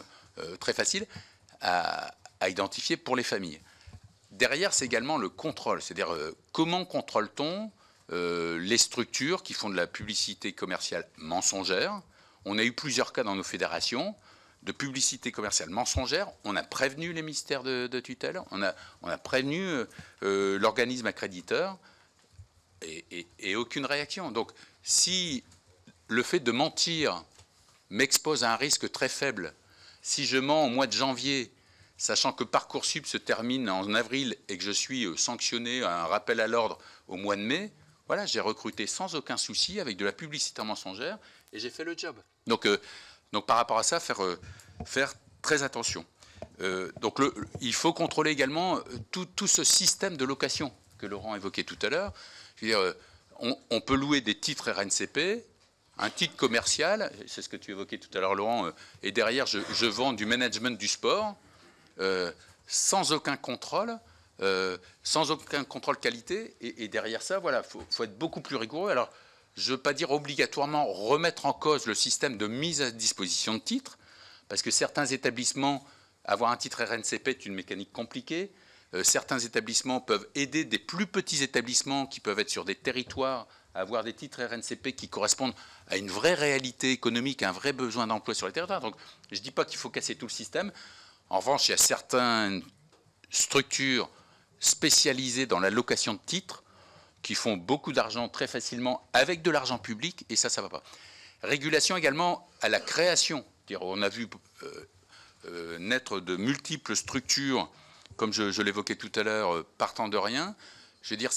S3: très faciles à identifier pour les familles. Derrière, c'est également le contrôle. C'est-à-dire comment contrôle-t-on les structures qui font de la publicité commerciale mensongère. On a eu plusieurs cas dans nos fédérations de publicité commerciale mensongère. On a prévenu les ministères de tutelle, on a prévenu l'organisme accréditeur et aucune réaction. Donc si le fait de mentir m'expose à un risque très faible, si je mens au mois de janvier, sachant que Parcoursup se termine en avril et que je suis sanctionné à un rappel à l'ordre au mois de mai, voilà, j'ai recruté sans aucun souci avec de la publicité mensongère et j'ai fait le job. Donc par rapport à ça, faire très attention. Donc il faut contrôler également tout ce système de location que Laurent évoquait tout à l'heure. Je veux dire, on peut louer des titres RNCP, un titre commercial, c'est ce que tu évoquais tout à l'heure Laurent, et derrière je vends du management du sport sans aucun contrôle. Sans aucun contrôle qualité, et derrière ça, voilà, faut être beaucoup plus rigoureux. Alors, je ne veux pas dire obligatoirement remettre en cause le système de mise à disposition de titres, parce que certains établissements, avoir un titre RNCP est une mécanique compliquée. Certains établissements peuvent aider des plus petits établissements qui peuvent être sur des territoires à avoir des titres RNCP qui correspondent à une vraie réalité économique, un vrai besoin d'emploi sur les territoires. Donc, je ne dis pas qu'il faut casser tout le système. En revanche, il y a certaines structures spécialisés dans la location de titres, qui font beaucoup d'argent très facilement avec de l'argent public, et ça ne va pas. Régulation également à la création. On a vu naître de multiples structures, comme je l'évoquais tout à l'heure, partant de rien. Je veux dire,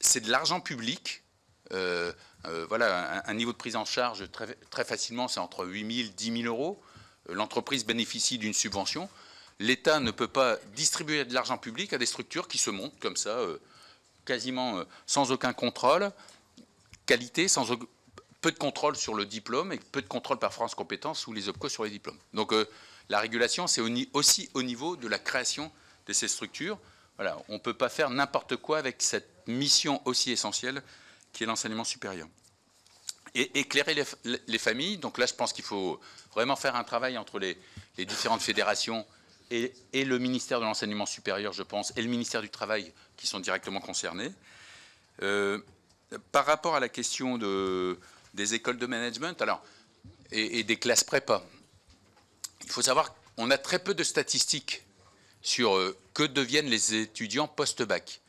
S3: c'est de l'argent public. Voilà, un niveau de prise en charge très facilement, c'est entre 8 000 et 10 000 euros. L'entreprise bénéficie d'une subvention. L'État ne peut pas distribuer de l'argent public à des structures qui se montent comme ça, quasiment sans aucun contrôle, qualité, peu de contrôle sur le diplôme et peu de contrôle par France Compétences ou les OPCO sur les diplômes. Donc la régulation, c'est aussi au niveau de la création de ces structures. Voilà, on ne peut pas faire n'importe quoi avec cette mission aussi essentielle qui est l'enseignement supérieur. Et éclairer les familles. Donc là, je pense qu'il faut vraiment faire un travail entre les différentes fédérations et le ministère de l'Enseignement supérieur, je pense, et le ministère du Travail, qui sont directement concernés. Par rapport à la question des écoles de management et des classes prépa, il faut savoir qu'on a très peu de statistiques sur que deviennent les étudiants post-bac.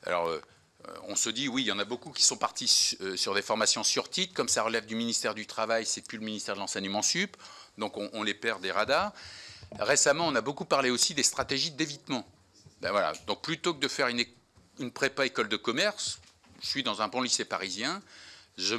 S3: Alors, on se dit, oui, il y en a beaucoup qui sont partis sur des formations sur titre, comme ça relève du ministère du Travail, c'est plus le ministère de l'Enseignement sup, donc on les perd des radars. Récemment, on a beaucoup parlé aussi des stratégies d'évitement. Ben voilà. Donc plutôt que de faire une prépa école de commerce, je suis dans un bon lycée parisien, je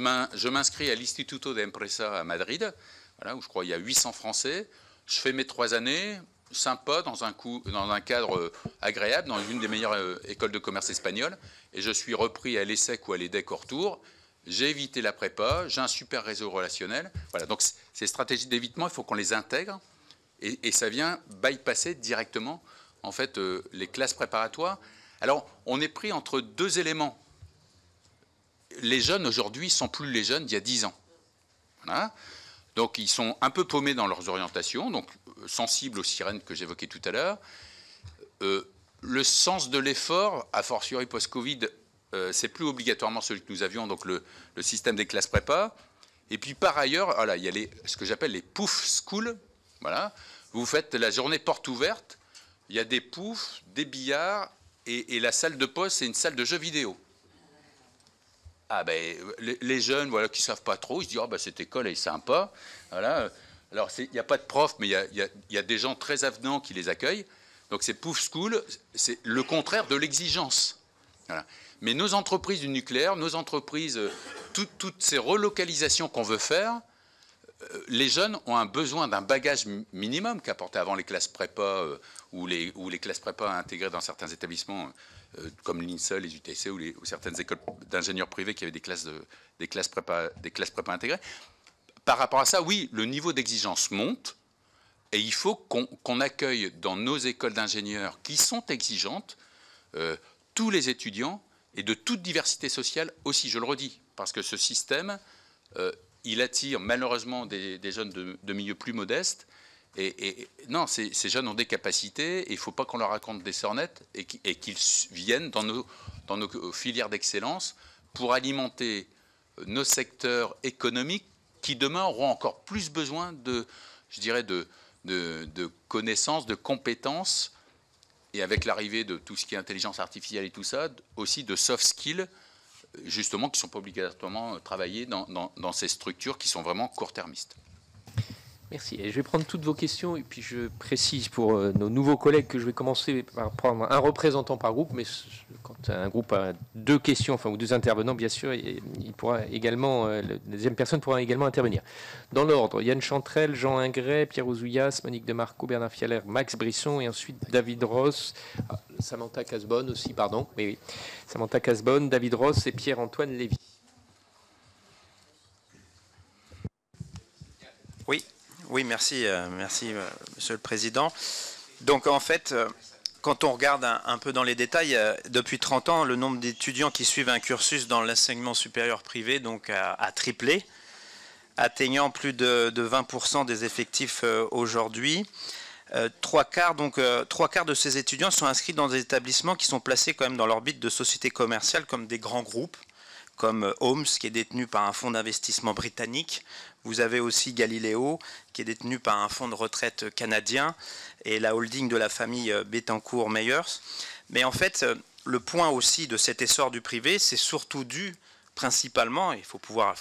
S3: m'inscris à l'Instituto de Empresa à Madrid, voilà, où je crois il y a 800 Français. Je fais mes 3 années, sympa, dans un cadre agréable, dans une des meilleures écoles de commerce espagnoles. Et je suis repris à l'ESSEC ou à l'EDEC au retour. J'ai évité la prépa, j'ai un super réseau relationnel. Voilà, donc ces stratégies d'évitement, il faut qu'on les intègre. Et ça vient bypasser directement, en fait, les classes préparatoires. Alors, on est pris entre 2 éléments. Les jeunes, aujourd'hui, ne sont plus les jeunes d'il y a 10 ans. Voilà. Donc, ils sont un peu paumés dans leurs orientations, donc sensibles aux sirènes que j'évoquais tout à l'heure. Le sens de l'effort, a fortiori post-Covid, c'est plus obligatoirement celui que nous avions, donc le système des classes prépa. Et puis, par ailleurs, voilà, il y a ce que j'appelle les pouf schools. Voilà. Vous faites la journée porte ouverte, il y a des poufs, des billards, et la salle de pause, c'est une salle de jeux vidéo. Ah ben, les jeunes voilà, qui ne savent pas trop, ils se disent oh, ben, cette école est sympa. Voilà. Alors, il n'y a pas de prof, mais il y a des gens très avenants qui les accueillent. Donc, c'est Pouf School, c'est le contraire de l'exigence. Voilà. Mais nos entreprises du nucléaire, nos entreprises, toutes ces relocalisations qu'on veut faire, les jeunes ont un besoin d'un bagage minimum qu'apportaient avant les classes prépa ou les classes prépa intégrées dans certains établissements comme l'INSEE, les UTC ou certaines écoles d'ingénieurs privés qui avaient des classes prépa intégrées. Par rapport à ça, oui, le niveau d'exigence monte et il faut qu'on accueille dans nos écoles d'ingénieurs qui sont exigeantes tous les étudiants et de toute diversité sociale aussi, je le redis, parce que ce système, il attire malheureusement des jeunes de milieux plus modestes. Et non, ces jeunes ont des capacités et il ne faut pas qu'on leur raconte des sornettes et qu'ils viennent dans nos filières d'excellence pour alimenter nos secteurs économiques qui demain auront encore plus besoin de connaissances, de compétences et avec l'arrivée de tout ce qui est intelligence artificielle et tout ça, aussi de soft skills justement qui ne sont pas obligatoirement travaillés dans ces structures qui sont vraiment court-termistes.
S1: Merci. Et je vais prendre toutes vos questions et puis je précise pour nos nouveaux collègues que je vais commencer par prendre un représentant par groupe, mais quand un groupe a 2 questions, enfin ou 2 intervenants, bien sûr, il pourra également, la deuxième personne pourra également intervenir. Dans l'ordre, Yann Chantrel, Jean Ingret, Pierre Ouzoulias, Monique Demarco, Bernard Fialaire, Max Brisson et ensuite David Ross, Samantha Casbonne aussi, pardon, oui. Samantha Casbonne, David Ross et Pierre-Antoine Lévy.
S5: Oui, merci, Monsieur le Président. Donc, en fait, quand on regarde un peu dans les détails, depuis 30 ans, le nombre d'étudiants qui suivent un cursus dans l'enseignement supérieur privé donc, a triplé, atteignant plus de 20% des effectifs aujourd'hui. 3 quarts de ces étudiants sont inscrits dans des établissements qui sont placés quand même dans l'orbite de sociétés commerciales comme des grands groupes, comme Holmes, qui est détenu par un fonds d'investissement britannique. Vous avez aussi Galileo, qui est détenu par un fonds de retraite canadien, et la holding de la famille Bettencourt-Meyers. Mais en fait, le point aussi de cet essor du privé, c'est surtout dû principalement, il faut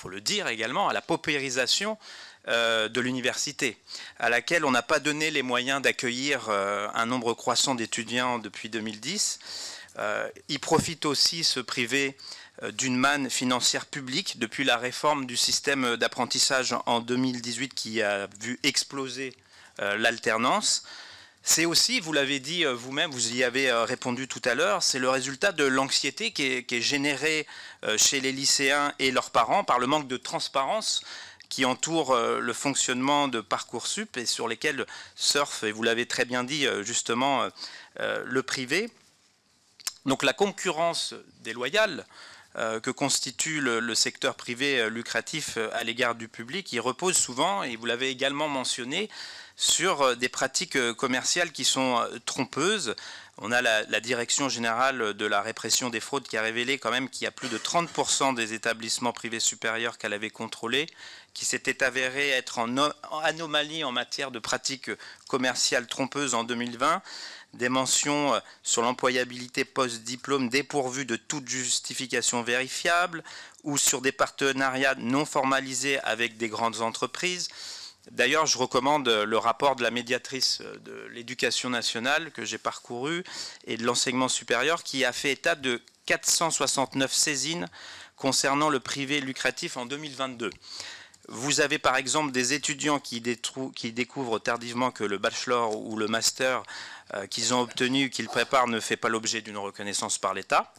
S5: le dire également, à la paupérisation de l'université, à laquelle on n'a pas donné les moyens d'accueillir un nombre croissant d'étudiants depuis 2010. Il profite aussi, ce privé, d'une manne financière publique depuis la réforme du système d'apprentissage en 2018 qui a vu exploser l'alternance. C'est aussi, vous l'avez dit vous-même, vous y avez répondu tout à l'heure, c'est le résultat de l'anxiété qui est générée chez les lycéens et leurs parents par le manque de transparence qui entoure le fonctionnement de Parcoursup et sur lesquels surfe, et vous l'avez très bien dit justement, le privé. Donc la concurrence déloyale que constitue le secteur privé lucratif à l'égard du public, il repose souvent, et vous l'avez également mentionné, sur des pratiques commerciales qui sont trompeuses. On a la Direction générale de la répression des fraudes qui a révélé quand même qu'il y a plus de 30% des établissements privés supérieurs qu'elle avait contrôlés qui s'étaient avérés être en anomalie en matière de pratiques commerciales trompeuses en 2020. Des mentions sur l'employabilité post-diplôme dépourvues de toute justification vérifiable ou sur des partenariats non formalisés avec des grandes entreprises. D'ailleurs, je recommande le rapport de la médiatrice de l'éducation nationale que j'ai parcouru et de l'enseignement supérieur qui a fait état de 469 saisines concernant le privé lucratif en 2022. Vous avez par exemple des étudiants qui découvrent tardivement que le bachelor ou le master qu'ils ont obtenu, qu'ils préparent, ne fait pas l'objet d'une reconnaissance par l'État.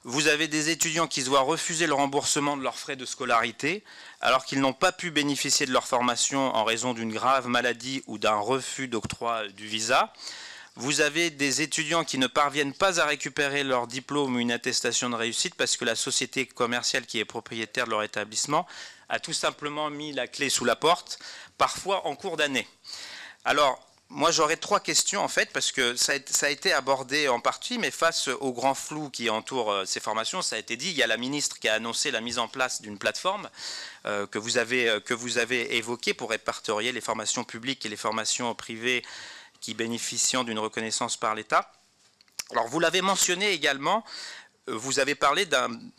S5: Vous avez des étudiants qui se voient refuser le remboursement de leurs frais de scolarité alors qu'ils n'ont pas pu bénéficier de leur formation en raison d'une grave maladie ou d'un refus d'octroi du visa. Vous avez des étudiants qui ne parviennent pas à récupérer leur diplôme ou une attestation de réussite parce que la société commerciale qui est propriétaire de leur établissement a tout simplement mis la clé sous la porte, parfois en cours d'année. Alors, moi j'aurais 3 questions en fait, parce que ça a été abordé en partie, mais face au grand flou qui entoure ces formations, ça a été dit, il y a la ministre qui a annoncé la mise en place d'une plateforme que vous avez évoquée pour répertorier les formations publiques et les formations privées qui bénéficient d'une reconnaissance par l'État. Alors vous l'avez mentionné également, vous avez parlé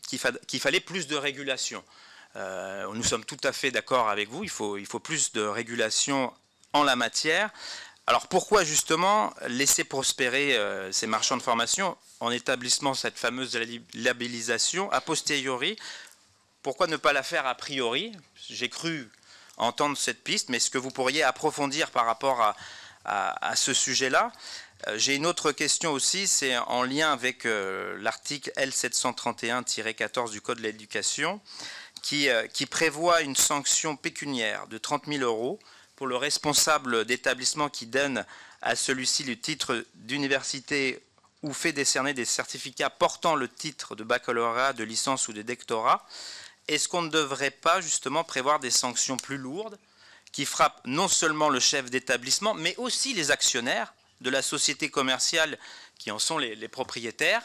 S5: qu'il fallait plus de régulation. Nous sommes tout à fait d'accord avec vous, il faut plus de régulation en la matière. Alors pourquoi justement laisser prospérer ces marchands de formation en établissant cette fameuse labellisation a posteriori? Pourquoi ne pas la faire a priori? J'ai cru entendre cette piste, mais est-ce que vous pourriez approfondir par rapport à ce sujet-là? J'ai une autre question aussi, c'est en lien avec l'article L731-14 du Code de l'éducation qui prévoit une sanction pécuniaire de 30 000 € pour le responsable d'établissement qui donne à celui-ci le titre d'université ou fait décerner des certificats portant le titre de baccalauréat, de licence ou de doctorat. Est-ce qu'on ne devrait pas justement prévoir des sanctions plus lourdes qui frappent non seulement le chef d'établissement, mais aussi les actionnaires de la société commerciale qui en sont les propriétaires?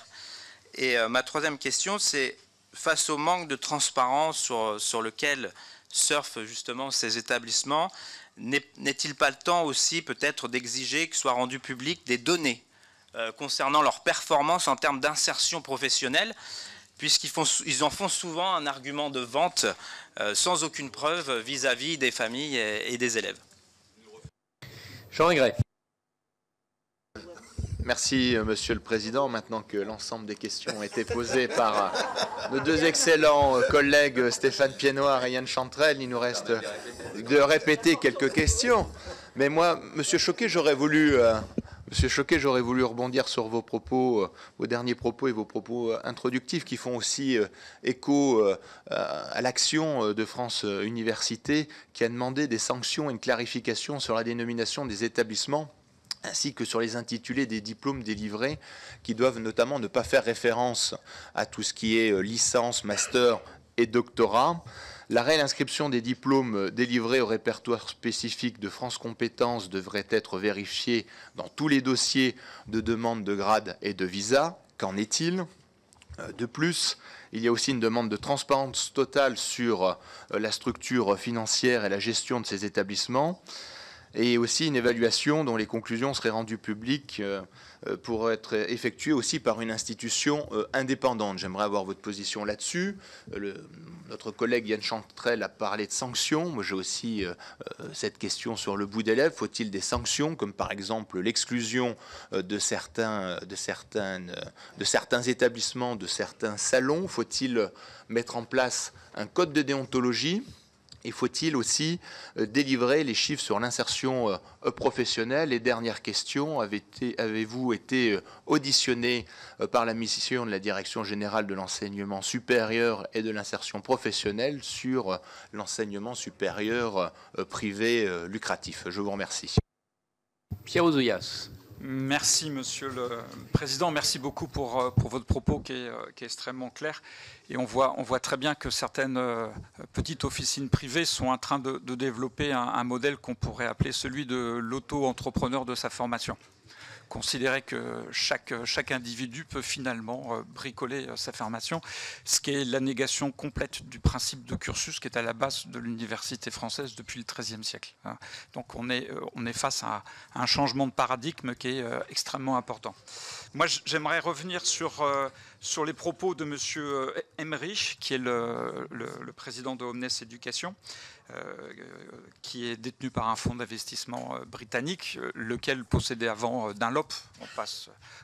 S5: Et ma troisième question, c'est face au manque de transparence sur lequel surfent justement ces établissements, n'est-il pas le temps aussi peut-être d'exiger que soient rendues publiques des données concernant leur performance en termes d'insertion professionnelle, puisqu'ils en font souvent un argument de vente sans aucune preuve vis-à-vis des familles et des élèves?
S1: Jean Aigret.
S6: Merci, Monsieur le Président. Maintenant que l'ensemble des questions ont été posées par nos 2 excellents collègues Stéphane Piednoir et Yann Chantrel, il nous reste de répéter quelques questions. Mais moi, Monsieur Choquet, j'aurais voulu rebondir sur vos propos, vos derniers propos et vos propos introductifs qui font aussi écho à l'action de France Université qui a demandé des sanctions et une clarification sur la dénomination des établissements, ainsi que sur les intitulés des diplômes délivrés, qui doivent notamment ne pas faire référence à tout ce qui est licence, master et doctorat. La réelle inscription des diplômes délivrés au répertoire spécifique de France Compétences devrait être vérifiée dans tous les dossiers de demande de grade et de visa. Qu'en est-il? De plus, il y a aussi une demande de transparence totale sur la structure financière et la gestion de ces établissements, et aussi une évaluation dont les conclusions seraient rendues publiques pour être effectuée aussi par une institution indépendante. J'aimerais avoir votre position là-dessus. Notre collègue Yann Chantrel a parlé de sanctions. Moi, j'ai aussi cette question sur le bout des lèvres. Faut-il des sanctions, comme par exemple l'exclusion de certains établissements, de certains salons? Faut-il mettre en place un code de déontologie? Et faut-il aussi délivrer les chiffres sur l'insertion professionnelle? Et dernière question, avez-vous été auditionné par la mission de la Direction générale de l'enseignement supérieur et de l'insertion professionnelle sur l'enseignement supérieur privé lucratif? Je vous remercie.
S1: Pierre Ouzoulias.
S7: Merci, Monsieur le Président. Merci beaucoup pour votre propos qui est extrêmement clair. Et on voit très bien que certaines petites officines privées sont en train de développer un modèle qu'on pourrait appeler celui de l'auto-entrepreneur de sa formation. Considérer que chaque individu peut finalement bricoler sa formation, ce qui est la négation complète du principe de cursus qui est à la base de l'université française depuis le XIIIe siècle. Donc on est face à un changement de paradigme qui est extrêmement important. Moi, j'aimerais revenir sur sur les propos de M. Emmerich, qui est le président de Omnes Éducation, qui est détenu par un fonds d'investissement britannique, lequel possédait avant Dunlop,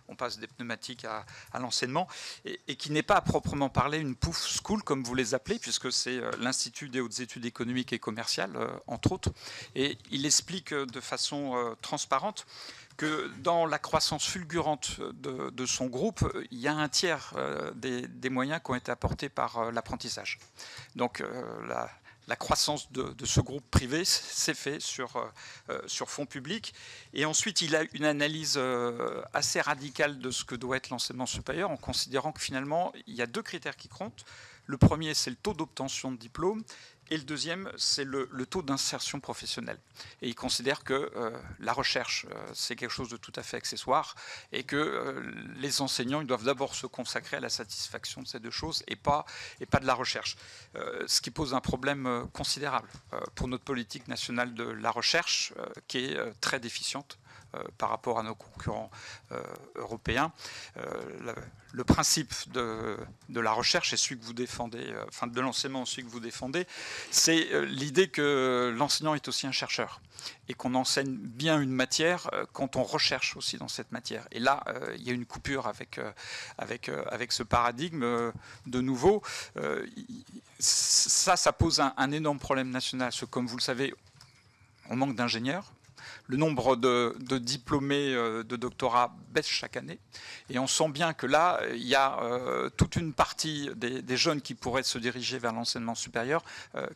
S7: on passe des pneumatiques à l'enseignement, et qui n'est pas à proprement parler une POUF School, comme vous les appelez, puisque c'est l'Institut des hautes études économiques et commerciales, entre autres. Et il explique de façon transparente que dans la croissance fulgurante de son groupe, il y a un tiers des moyens qui ont été apportés par l'apprentissage. Donc la croissance de ce groupe privé s'est fait sur fonds publics. Et ensuite, il a une analyse assez radicale de ce que doit être l'enseignement supérieur, en considérant que finalement, il y a 2 critères qui comptent. Le premier, c'est le taux d'obtention de diplôme. Et le deuxième, c'est le taux d'insertion professionnelle. Et il considère que la recherche, c'est quelque chose de tout à fait accessoire et que les enseignants, ils doivent d'abord se consacrer à la satisfaction de ces 2 choses et pas de la recherche. Ce qui pose un problème considérable pour notre politique nationale de la recherche, qui est très déficiente par rapport à nos concurrents européens. Le principe de la recherche, et celui que vous défendez, enfin de l'enseignement, celui que vous défendez, c'est l'idée que l'enseignant est aussi un chercheur et qu'on enseigne bien une matière quand on recherche aussi dans cette matière. Et là, il y a une coupure avec ce paradigme de nouveau. Ça pose un énorme problème national, parce que, comme vous le savez, on manque d'ingénieurs. Le nombre de diplômés de doctorat baisse chaque année. Et on sent bien que là, il y a toute une partie des jeunes qui pourraient se diriger vers l'enseignement supérieur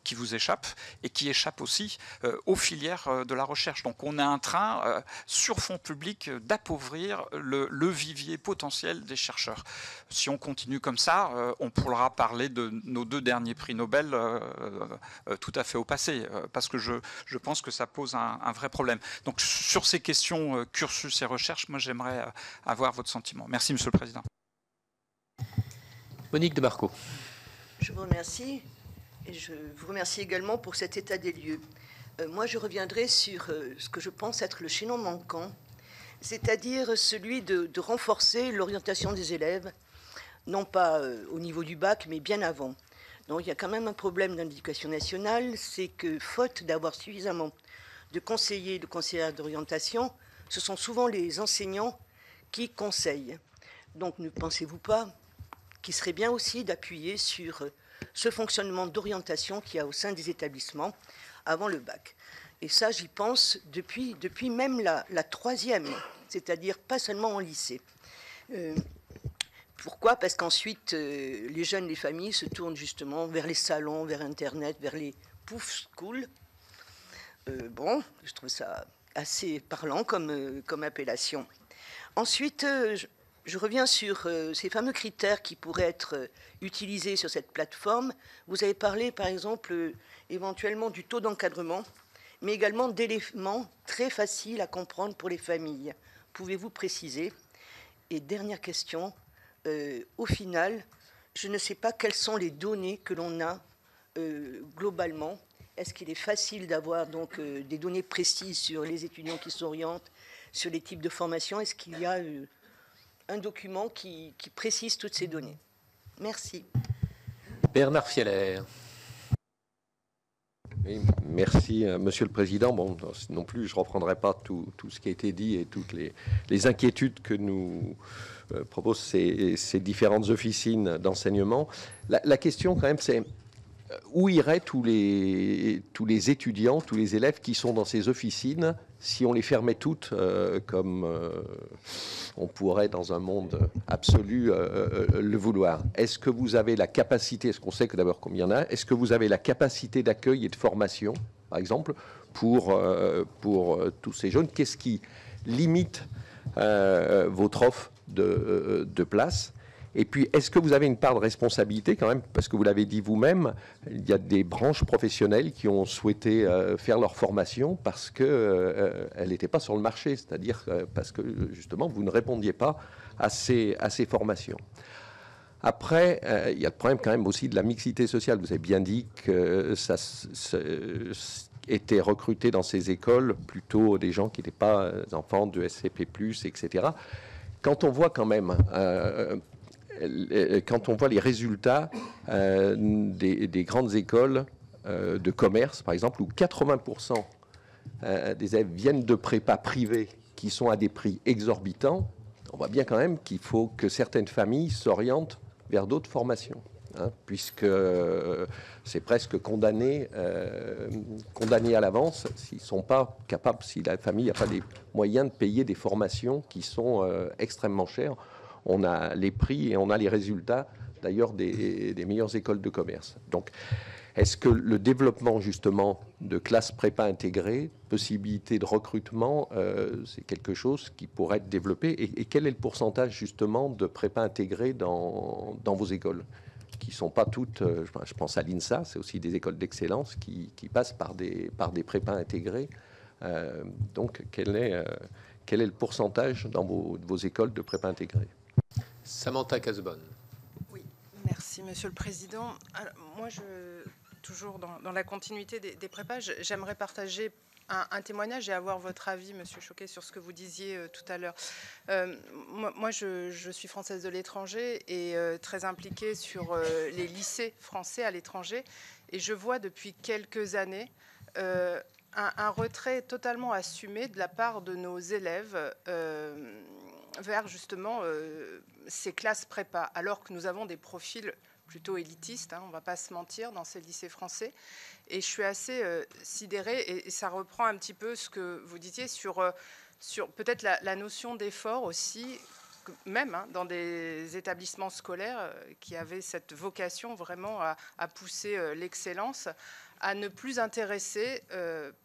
S7: qui vous échappent et qui échappent aussi aux filières de la recherche. Donc on est en train, sur fonds publics, d'appauvrir le vivier potentiel des chercheurs. Si on continue comme ça, on pourra parler de nos 2 derniers prix Nobel tout à fait au passé, parce que je pense que ça pose un vrai problème. Donc sur ces questions cursus et recherche, moi j'aimerais avoir votre sentiment. Merci Monsieur le Président.
S1: Monique de Marco.
S8: Je vous remercie et je vous remercie également pour cet état des lieux. Moi je reviendrai sur ce que je pense être le chaînon manquant, c'est-à-dire celui de renforcer l'orientation des élèves, non pas au niveau du bac, mais bien avant. Donc il y a quand même un problème dans l'éducation nationale, c'est que faute d'avoir suffisamment de conseillers, de conseillères d'orientation, ce sont souvent les enseignants qui conseillent. Donc ne pensez-vous pas qu'il serait bien aussi d'appuyer sur ce fonctionnement d'orientation qu'il y a au sein des établissements avant le bac? Et ça, j'y pense depuis même la 3e, c'est-à-dire pas seulement en lycée. Pourquoi? Parce qu'ensuite, les jeunes, les familles se tournent justement vers les salons, vers Internet, vers les POUF schools. Bon, je trouve ça assez parlant comme appellation. Ensuite, je reviens sur ces fameux critères qui pourraient être utilisés sur cette plateforme. Vous avez parlé, par exemple, éventuellement du taux d'encadrement, mais également d'éléments très faciles à comprendre pour les familles. Pouvez-vous préciser? Et dernière question, au final, je ne sais pas quelles sont les données que l'on a globalement. Est-ce qu'il est facile d'avoir donc des données précises sur les étudiants qui s'orientent, sur les types de formation? Est-ce qu'il y a un document qui précise toutes ces données? Merci.
S1: Bernard Fieller.
S9: Oui, merci, Monsieur le Président. Bon, non plus, je ne reprendrai pas tout ce qui a été dit et toutes les inquiétudes que nous proposent ces différentes officines d'enseignement. La question, quand même, c'est où iraient tous les étudiants, tous les élèves qui sont dans ces officines si on les fermait toutes, comme on pourrait dans un monde absolu le vouloir? Est-ce que vous avez la capacité, est-ce qu'on sait que d'abord combien il y en a, est-ce que vous avez la capacité d'accueil et de formation, par exemple, pour tous ces jeunes? Qu'est-ce qui limite votre offre de place? Et puis, est-ce que vous avez une part de responsabilité quand même? Parce que vous l'avez dit vous-même, il y a des branches professionnelles qui ont souhaité faire leur formation parce qu'elle n'était pas sur le marché, c'est-à-dire parce que justement, vous ne répondiez pas à ces formations. Après, il y a le problème quand même aussi de la mixité sociale. Vous avez bien dit que ça était recruté dans ces écoles plutôt des gens qui n'étaient pas enfants de SCP+, etc. Quand on voit quand même quand on voit les résultats des grandes écoles de commerce, par exemple, où 80% des élèves viennent de prépas privés qui sont à des prix exorbitants, on voit bien quand même qu'il faut que certaines familles s'orientent vers d'autres formations, hein, puisque c'est presque condamné à l'avance s'ils ne sont pas capables, si la famille n'a pas les moyens de payer des formations qui sont extrêmement chères. On a les prix et on a les résultats, d'ailleurs, des meilleures écoles de commerce. Donc, est-ce que le développement, justement, de classes prépa intégrées, possibilité de recrutement, c'est quelque chose qui pourrait être développé? Et quel est le pourcentage, justement, de prépa intégrées dans vos écoles? Qui ne sont pas toutes, je pense à l'INSA, c'est aussi des écoles d'excellence qui passent par des prépas intégrés. Donc, quel est le pourcentage dans vos écoles de prépa intégrées?
S1: Samantha Casbonne.
S10: Oui, merci Monsieur le Président. Alors, moi, toujours dans la continuité des prépas, j'aimerais partager un témoignage et avoir votre avis, Monsieur Choquet, sur ce que vous disiez tout à l'heure. Moi, je suis française de l'étranger et très impliquée sur les lycées français à l'étranger. Et je vois depuis quelques années un retrait totalement assumé de la part de nos élèves vers justement ces classes prépa, alors que nous avons des profils plutôt élitistes, hein, on ne va pas se mentir, dans ces lycées français. Et je suis assez sidérée, et ça reprend un petit peu ce que vous disiez sur peut-être la notion d'effort aussi, même hein, dans des établissements scolaires qui avaient cette vocation vraiment à pousser l'excellence, à ne plus intéresser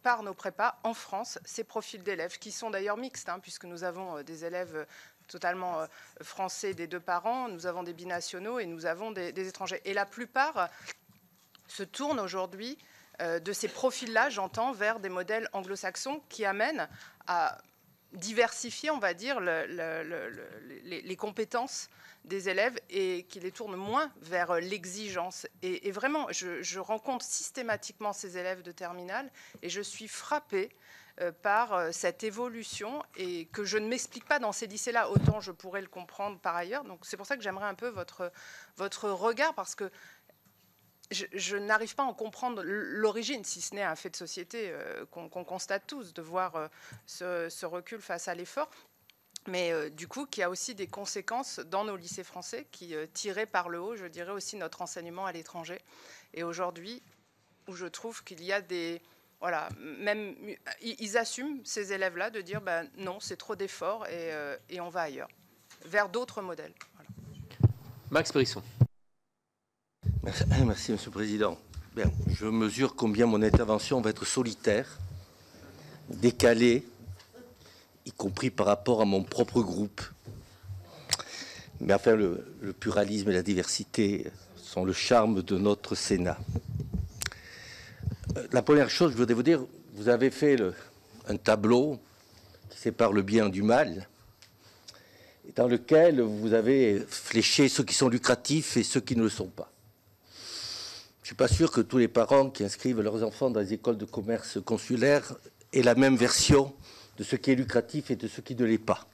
S10: par nos prépas en France ces profils d'élèves, qui sont d'ailleurs mixtes, hein, puisque nous avons des élèves totalement français des deux parents, nous avons des binationaux et nous avons des étrangers. Et la plupart se tournent aujourd'hui de ces profils-là, j'entends, vers des modèles anglo-saxons qui amènent à diversifier, on va dire, les compétences des élèves et qui les tournent moins vers l'exigence. Et vraiment, je rencontre systématiquement ces élèves de terminale et je suis frappée par cette évolution et que je ne m'explique pas dans ces lycées-là, autant je pourrais le comprendre par ailleurs. Donc c'est pour ça que j'aimerais un peu votre regard, parce que je n'arrive pas à en comprendre l'origine, si ce n'est un fait de société qu'on constate tous, de voir ce recul face à l'effort. Mais du coup, qui a aussi des conséquences dans nos lycées français qui tiraient par le haut, je dirais aussi, notre enseignement à l'étranger. Et aujourd'hui, où je trouve qu'il y a des... Voilà, même ils assument, ces élèves-là, de dire ben, non, c'est trop d'efforts et on va ailleurs, vers d'autres modèles. Voilà.
S1: Max Brisson.
S11: Merci, Monsieur le Président. Bien, je mesure combien mon intervention va être solitaire, décalée, y compris par rapport à mon propre groupe. Mais enfin, le pluralisme et la diversité sont le charme de notre Sénat. La première chose, je voudrais vous dire, vous avez fait un tableau qui sépare le bien du mal, dans lequel vous avez fléché ceux qui sont lucratifs et ceux qui ne le sont pas. Je ne suis pas sûr que tous les parents qui inscrivent leurs enfants dans les écoles de commerce consulaires aient la même version de ce qui est lucratif et de ce qui ne l'est pas.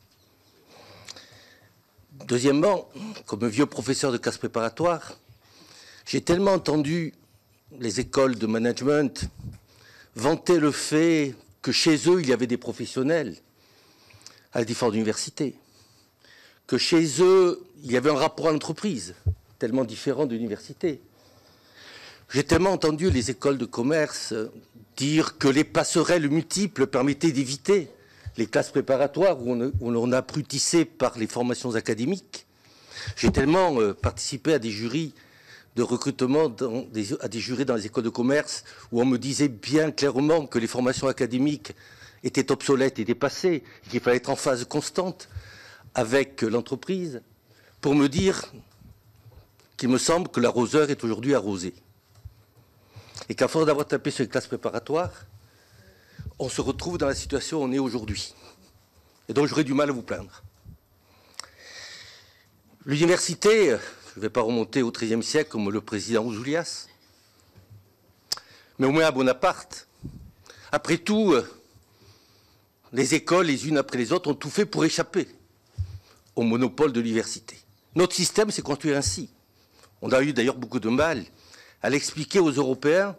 S11: Deuxièmement, comme vieux professeur de classe préparatoire, j'ai tellement entendu les écoles de management vantaient le fait que chez eux, il y avait des professionnels à la différence d'université, que chez eux, il y avait un rapport à l'entreprise tellement différent de l'université. J'ai tellement entendu les écoles de commerce dire que les passerelles multiples permettaient d'éviter les classes préparatoires où on abrutissait par les formations académiques. J'ai tellement participé à des jurys de recrutement à des jurés dans les écoles de commerce où on me disait bien clairement que les formations académiques étaient obsolètes et dépassées, et qu'il fallait être en phase constante avec l'entreprise, pour me dire qu'il me semble que l'arroseur est aujourd'hui arrosé. Et qu'à force d'avoir tapé sur les classes préparatoires, on se retrouve dans la situation où on est aujourd'hui. Et donc j'aurais du mal à vous plaindre. L'université, je ne vais pas remonter au XIIIe siècle comme le président Ouzoulias, mais au moins à Bonaparte. Après tout, les écoles, les unes après les autres, ont tout fait pour échapper au monopole de l'université. Notre système s'est construit ainsi. On a eu d'ailleurs beaucoup de mal à l'expliquer aux Européens,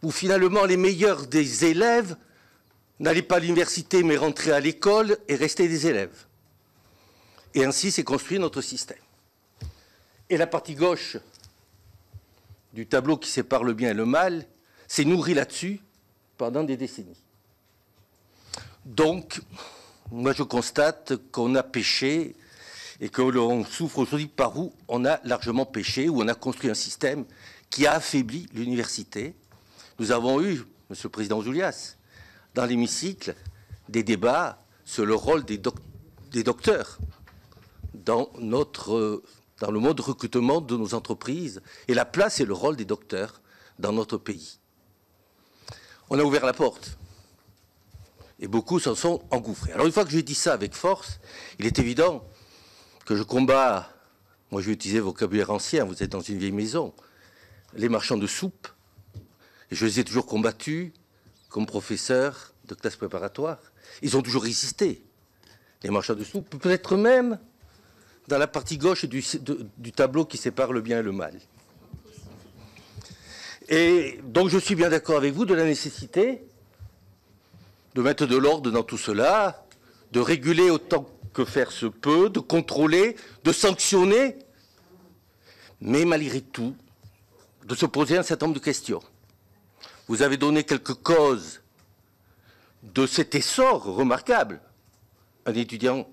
S11: où finalement les meilleurs des élèves n'allaient pas à l'université mais rentraient à l'école et restaient des élèves. Et ainsi s'est construit notre système. Et la partie gauche du tableau qui sépare le bien et le mal s'est nourrie là-dessus pendant des décennies. Donc, moi je constate qu'on a péché et que l'on souffre aujourd'hui par où on a largement péché, où on a construit un système qui a affaibli l'université. Nous avons eu, Monsieur le Président Ouzoulias, dans l'hémicycle, des débats sur le rôle des docteurs dans le mode de recrutement de nos entreprises et la place et le rôle des docteurs dans notre pays. On a ouvert la porte et beaucoup s'en sont engouffrés. Alors une fois que j'ai dit ça avec force, il est évident que je combats, moi je vais utiliser le vocabulaire ancien, vous êtes dans une vieille maison, les marchands de soupe, et je les ai toujours combattus comme professeur de classe préparatoire. Ils ont toujours résisté, les marchands de soupe, peut-être même dans la partie gauche du tableau qui sépare le bien et le mal. Et donc je suis bien d'accord avec vous de la nécessité de mettre de l'ordre dans tout cela, de réguler autant que faire se peut, de contrôler, de sanctionner, mais malgré tout, de se poser un certain nombre de questions. Vous avez donné quelques causes de cet essor remarquable. Un étudiant,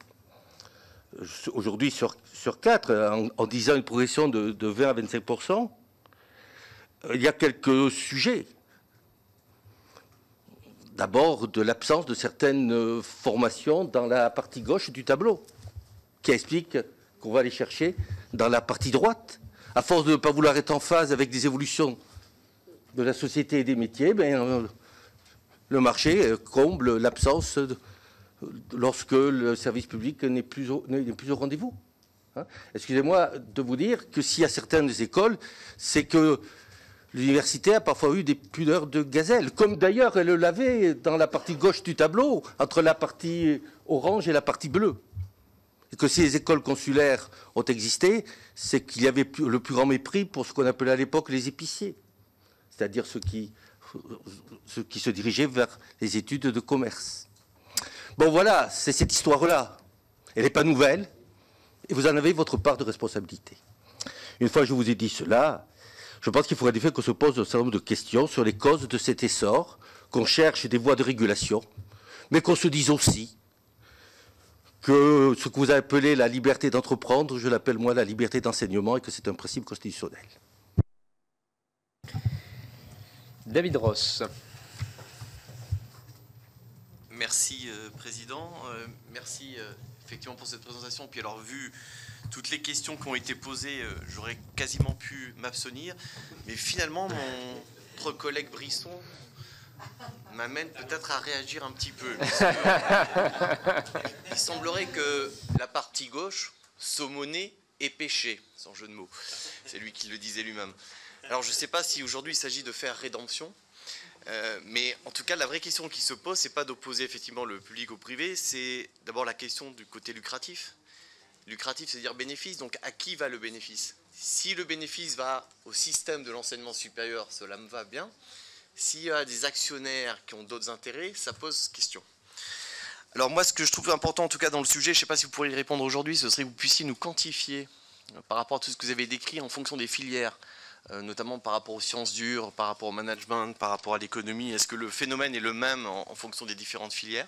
S11: aujourd'hui sur 4, en disant une progression de 20 à 25%, il y a quelques sujets. D'abord, de l'absence de certaines formations dans la partie gauche du tableau, qui explique qu'on va aller chercher dans la partie droite. À force de ne pas vouloir être en phase avec des évolutions de la société et des métiers, le marché comble l'absence lorsque le service public n'est plus au rendez-vous. Hein? Excusez-moi de vous dire que s'il y a certaines écoles, c'est que l'université a parfois eu des pudeurs de gazelle, comme d'ailleurs elle l'avait dans la partie gauche du tableau, entre la partie orange et la partie bleue. Et que si les écoles consulaires ont existé, c'est qu'il y avait le plus grand mépris pour ce qu'on appelait à l'époque les épiciers, c'est-à-dire ceux qui se dirigeaient vers les études de commerce. Bon voilà, c'est cette histoire-là. Elle n'est pas nouvelle, et vous en avez votre part de responsabilité. Une fois que je vous ai dit cela, je pense qu'il faudrait en effet qu'on se pose un certain nombre de questions sur les causes de cet essor, qu'on cherche des voies de régulation, mais qu'on se dise aussi que ce que vous appelez la liberté d'entreprendre, je l'appelle moi la liberté d'enseignement et que c'est un principe constitutionnel.
S1: David Ross.
S12: Merci Président, merci effectivement pour cette présentation. Puis alors vu toutes les questions qui ont été posées, j'aurais quasiment pu m'abstenir, mais finalement notre collègue Brisson m'amène peut-être à réagir un petit peu. Il semblerait que la partie gauche, saumonner et pêcher, sans jeu de mots. C'est lui qui le disait lui-même. Alors je ne sais pas si aujourd'hui il s'agit de faire rédemption, mais en tout cas la vraie question qui se pose, c'est pas d'opposer effectivement le public au privé, c'est d'abord la question du côté lucratif. Lucratif, c'est-à-dire bénéfice, donc à qui va le bénéfice? Si le bénéfice va au système de l'enseignement supérieur, cela me va bien. S'il y a des actionnaires qui ont d'autres intérêts, ça pose question. Alors moi, ce que je trouve important, en tout cas dans le sujet, je ne sais pas si vous pourriez y répondre aujourd'hui, ce serait que vous puissiez nous quantifier par rapport à tout ce que vous avez décrit en fonction des filières, notamment par rapport aux sciences dures, par rapport au management, par rapport à l'économie. Est-ce que le phénomène est le même en fonction des différentes filières?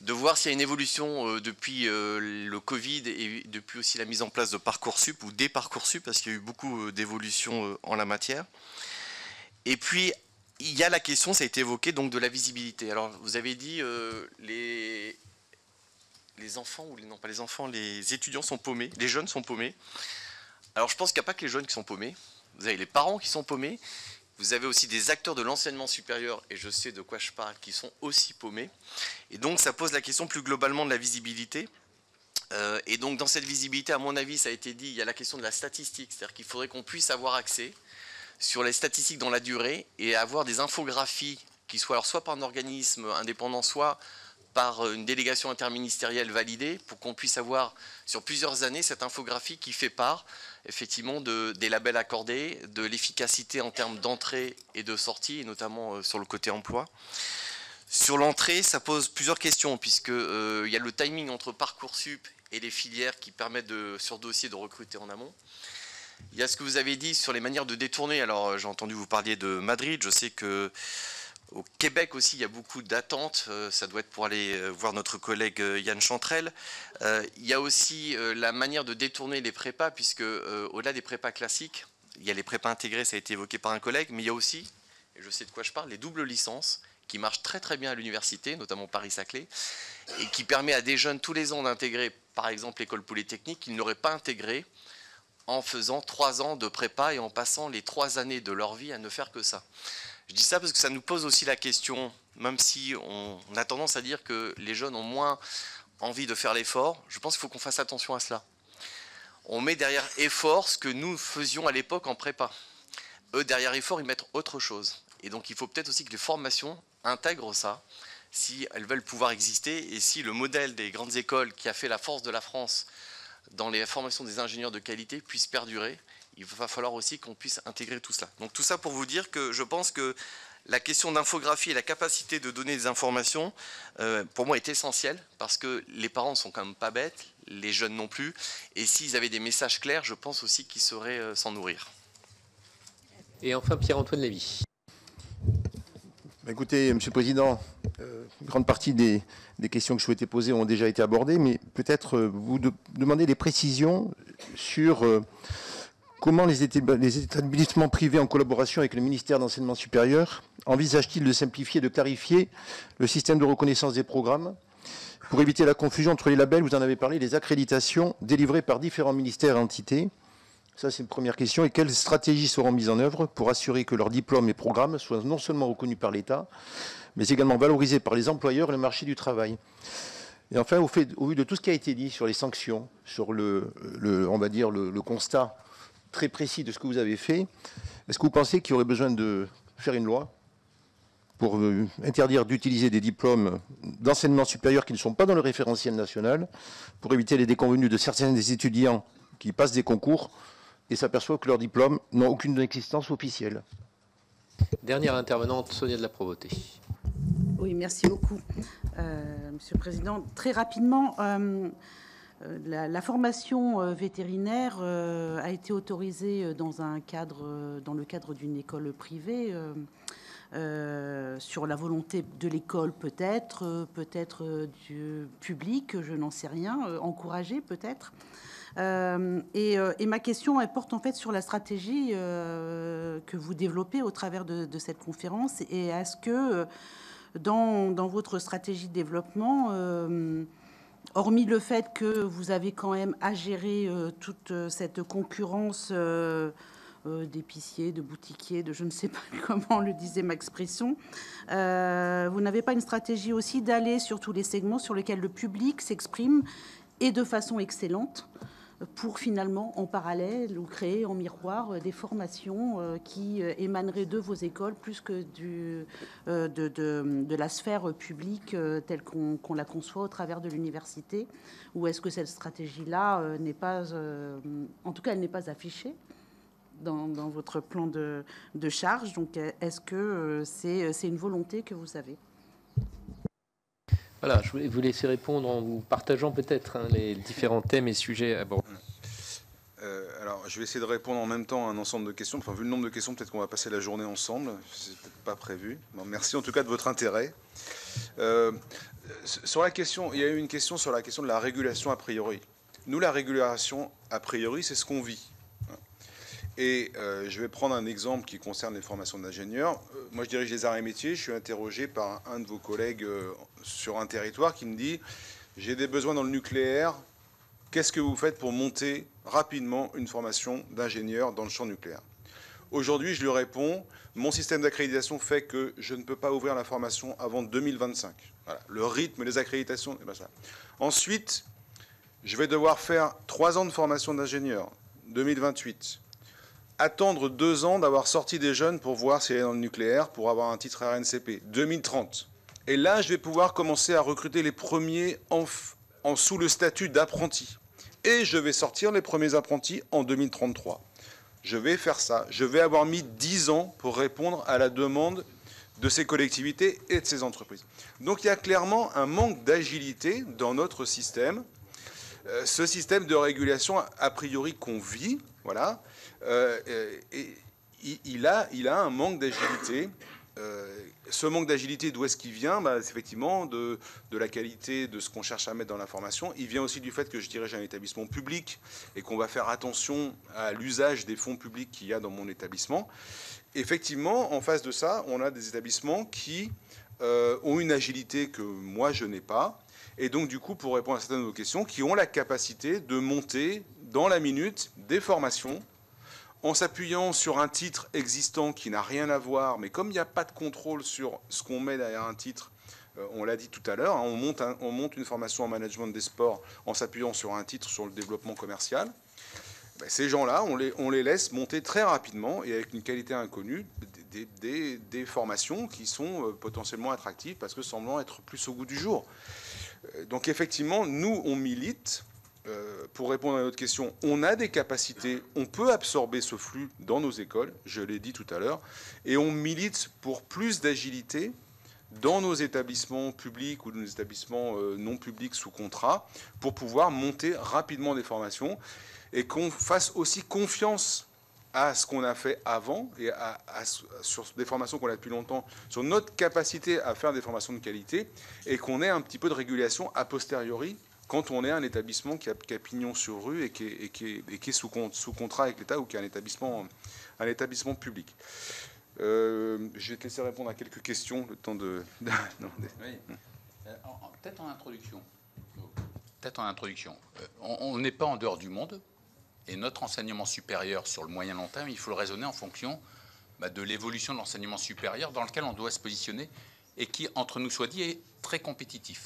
S12: De voir s'il y a une évolution depuis le Covid et depuis aussi la mise en place de Parcoursup ou des Parcoursup, parce qu'il y a eu beaucoup d'évolutions en la matière. Et puis, il y a la question, ça a été évoqué, donc de la visibilité. Alors, vous avez dit les enfants, ou non pas les enfants, les étudiants sont paumés, les jeunes sont paumés. Alors, je pense qu'il n'y a pas que les jeunes qui sont paumés. Vous avez les parents qui sont paumés. Vous avez aussi des acteurs de l'enseignement supérieur, et je sais de quoi je parle, qui sont aussi paumés. Et donc, ça pose la question plus globalement de la visibilité. Et donc, dans cette visibilité, à mon avis, ça a été dit, il y a la question de la statistique. C'est-à-dire qu'il faudrait qu'on puisse avoir accès sur les statistiques dans la durée et avoir des infographies qui soient alors soit par un organisme indépendant, soit par une délégation interministérielle validée pour qu'on puisse avoir sur plusieurs années cette infographie qui fait part effectivement des labels accordés, de l'efficacité en termes d'entrée et de sortie, et notamment sur le côté emploi. Sur l'entrée, ça pose plusieurs questions, puisqu'il y a le timing entre Parcoursup et les filières qui permettent sur dossier de recruter en amont. Il y a ce que vous avez dit sur les manières de détourner. Alors, j'ai entendu vous parliez de Madrid. Je sais qu'au Québec aussi, il y a beaucoup d'attentes. Ça doit être pour aller voir notre collègue Yann Chantrel. Il y a aussi la manière de détourner les prépas, puisque au-delà des prépas classiques, il y a les prépas intégrés, ça a été évoqué par un collègue, mais il y a aussi, et je sais de quoi je parle, les doubles licences qui marchent très très bien à l'université, notamment Paris-Saclay, et qui permet à des jeunes tous les ans d'intégrer, par exemple, l'école polytechnique, qu'ils n'auraient pas intégré en faisant 3 ans de prépa et en passant les 3 années de leur vie à ne faire que ça. Je dis ça parce que ça nous pose aussi la question, même si on a tendance à dire que les jeunes ont moins envie de faire l'effort, je pense qu'il faut qu'on fasse attention à cela. On met derrière effort ce que nous faisions à l'époque en prépa. Eux, derrière effort, ils mettent autre chose. Et donc, il faut peut-être aussi que les formations intègrent ça, si elles veulent pouvoir exister, et si le modèle des grandes écoles qui a fait la force de la France dans les formations des ingénieurs de qualité puisse perdurer, il va falloir aussi qu'on puisse intégrer tout cela. Donc tout ça pour vous dire que je pense que la question d'infographie et la capacité de donner des informations, pour moi, est essentielle, parce que les parents ne sont quand même pas bêtes, les jeunes non plus, et s'ils avaient des messages clairs, je pense aussi qu'ils sauraient s'en nourrir.
S1: Et enfin, Pierre-Antoine Lévy.
S13: Écoutez, Monsieur le Président, une grande partie des questions que je souhaitais poser ont déjà été abordées, mais peut-être vous demander des précisions sur comment les établissements privés en collaboration avec le ministère de l'Enseignement supérieur envisagent-ils de simplifier et de clarifier le système de reconnaissance des programmes pour éviter la confusion entre les labels, vous en avez parlé, les accréditations délivrées par différents ministères et entités. Ça, c'est une première question. Et quelles stratégies seront mises en œuvre pour assurer que leurs diplômes et programmes soient non seulement reconnus par l'État, mais également valorisés par les employeurs et le marché du travail? Et enfin, au vu de tout ce qui a été dit sur les sanctions, sur on va dire le constat très précis de ce que vous avez fait, est-ce que vous pensez qu'il y aurait besoin de faire une loi pour interdire d'utiliser des diplômes d'enseignement supérieur qui ne sont pas dans le référentiel national, pour éviter les déconvenues de certains des étudiants qui passent des concours et s'aperçoivent que leurs diplômes n'ont aucune existence officielle?
S1: Dernière intervenante, Sonia de la Provoté.
S14: Oui, merci beaucoup, Monsieur le Président. Très rapidement, la formation vétérinaire a été autorisée dans le cadre d'une école privée, sur la volonté de l'école peut-être du public, je n'en sais rien, encouragée peut-être. Et ma question, elle porte en fait sur la stratégie que vous développez au travers de cette conférence. Et est-ce que dans votre stratégie de développement, hormis le fait que vous avez quand même à gérer toute cette concurrence d'épiciers, de boutiquiers, de je ne sais pas comment le disait ma expression, vous n'avez pas une stratégie aussi d'aller sur tous les segments sur lesquels le public s'exprime et de façon excellente, pour finalement, en parallèle, ou créer en miroir des formations qui émaneraient de vos écoles plus que de la sphère publique telle qu'on la conçoit au travers de l'université? Ou est-ce que cette stratégie-là n'est pas, en tout cas, elle n'est pas affichée dans votre plan de charge? Donc, est-ce que c'est une volonté que vous avez?
S1: Voilà, je voulais vous laisser répondre en vous partageant peut-être les différents thèmes et sujets abordés.
S2: Alors, je vais essayer de répondre en même temps à un ensemble de questions. Enfin, vu le nombre de questions, peut-être qu'on va passer la journée ensemble. C'est peut-être pas prévu. Bon, merci en tout cas de votre intérêt. Sur la question, il y a eu une question sur la question de la régulation a priori. Nous, la régulation a priori, c'est ce qu'on vit. Et je vais prendre un exemple qui concerne les formations d'ingénieurs. Moi, je dirige les arts et métiers. Je suis interrogé par un de vos collègues sur un territoire qui me dit « J'ai des besoins dans le nucléaire. Qu'est-ce que vous faites pour monter rapidement une formation d'ingénieur dans le champ nucléaire ?» Aujourd'hui, je lui réponds « Mon système d'accréditation fait que je ne peux pas ouvrir la formation avant 2025. » Voilà. Le rythme des accréditations, c'est pas ça. Ensuite, je vais devoir faire 3 ans de formation d'ingénieur, 2028. Attendre 2 ans d'avoir sorti des jeunes pour voir s'il est dans le nucléaire, pour avoir un titre RNCP, 2030. Et là, je vais pouvoir commencer à recruter les premiers sous le statut d'apprenti. Et je vais sortir les premiers apprentis en 2033. Je vais faire ça. Je vais avoir mis 10 ans pour répondre à la demande de ces collectivités et de ces entreprises. Donc il y a clairement un manque d'agilité dans notre système. Ce système de régulation, a priori, qu'on vit, voilà, il a un manque d'agilité. Ce manque d'agilité, d'où est-ce qu'il vient? C'est effectivement de la qualité de ce qu'on cherche à mettre dans l'information. Il vient aussi du fait que je dirige un établissement public et qu'on va faire attention à l'usage des fonds publics qu'il y a dans mon établissement. Effectivement, en face de ça, on a des établissements qui ont une agilité que moi, je n'ai pas. Et donc, du coup, pour répondre à certaines de vos questions, qui ont la capacité de monter dans la minute des formations en s'appuyant sur un titre existant qui n'a rien à voir, mais comme il n'y a pas de contrôle sur ce qu'on met derrière un titre, on l'a dit tout à l'heure, on monte une formation en management des sports en s'appuyant sur un titre sur le développement commercial. Ces gens-là, on les laisse monter très rapidement et avec une qualité inconnue des formations qui sont potentiellement attractives parce que semblant être plus au goût du jour. Donc effectivement, nous, on milite. Pour répondre à votre question, on a des capacités, on peut absorber ce flux dans nos écoles, je l'ai dit tout à l'heure, et on milite pour plus d'agilité dans nos établissements publics ou nos établissements non publics sous contrat pour pouvoir monter rapidement des formations et qu'on fasse aussi confiance à ce qu'on a fait avant et sur des formations qu'on a depuis longtemps, sur notre capacité à faire des formations de qualité et qu'on ait un petit peu de régulation a posteriori quand on est un établissement qui a pignon sur rue et qui est sous contrat avec l'État ou qui est un établissement public. Je vais te laisser répondre à quelques questions, le temps de...
S3: Oui. Peut-être en introduction. On n'est pas en dehors du monde, et notre enseignement supérieur sur le moyen long terme, il faut le raisonner en fonction de l'évolution de l'enseignement supérieur dans lequel on doit se positionner et qui, entre nous soit dit, est très compétitif.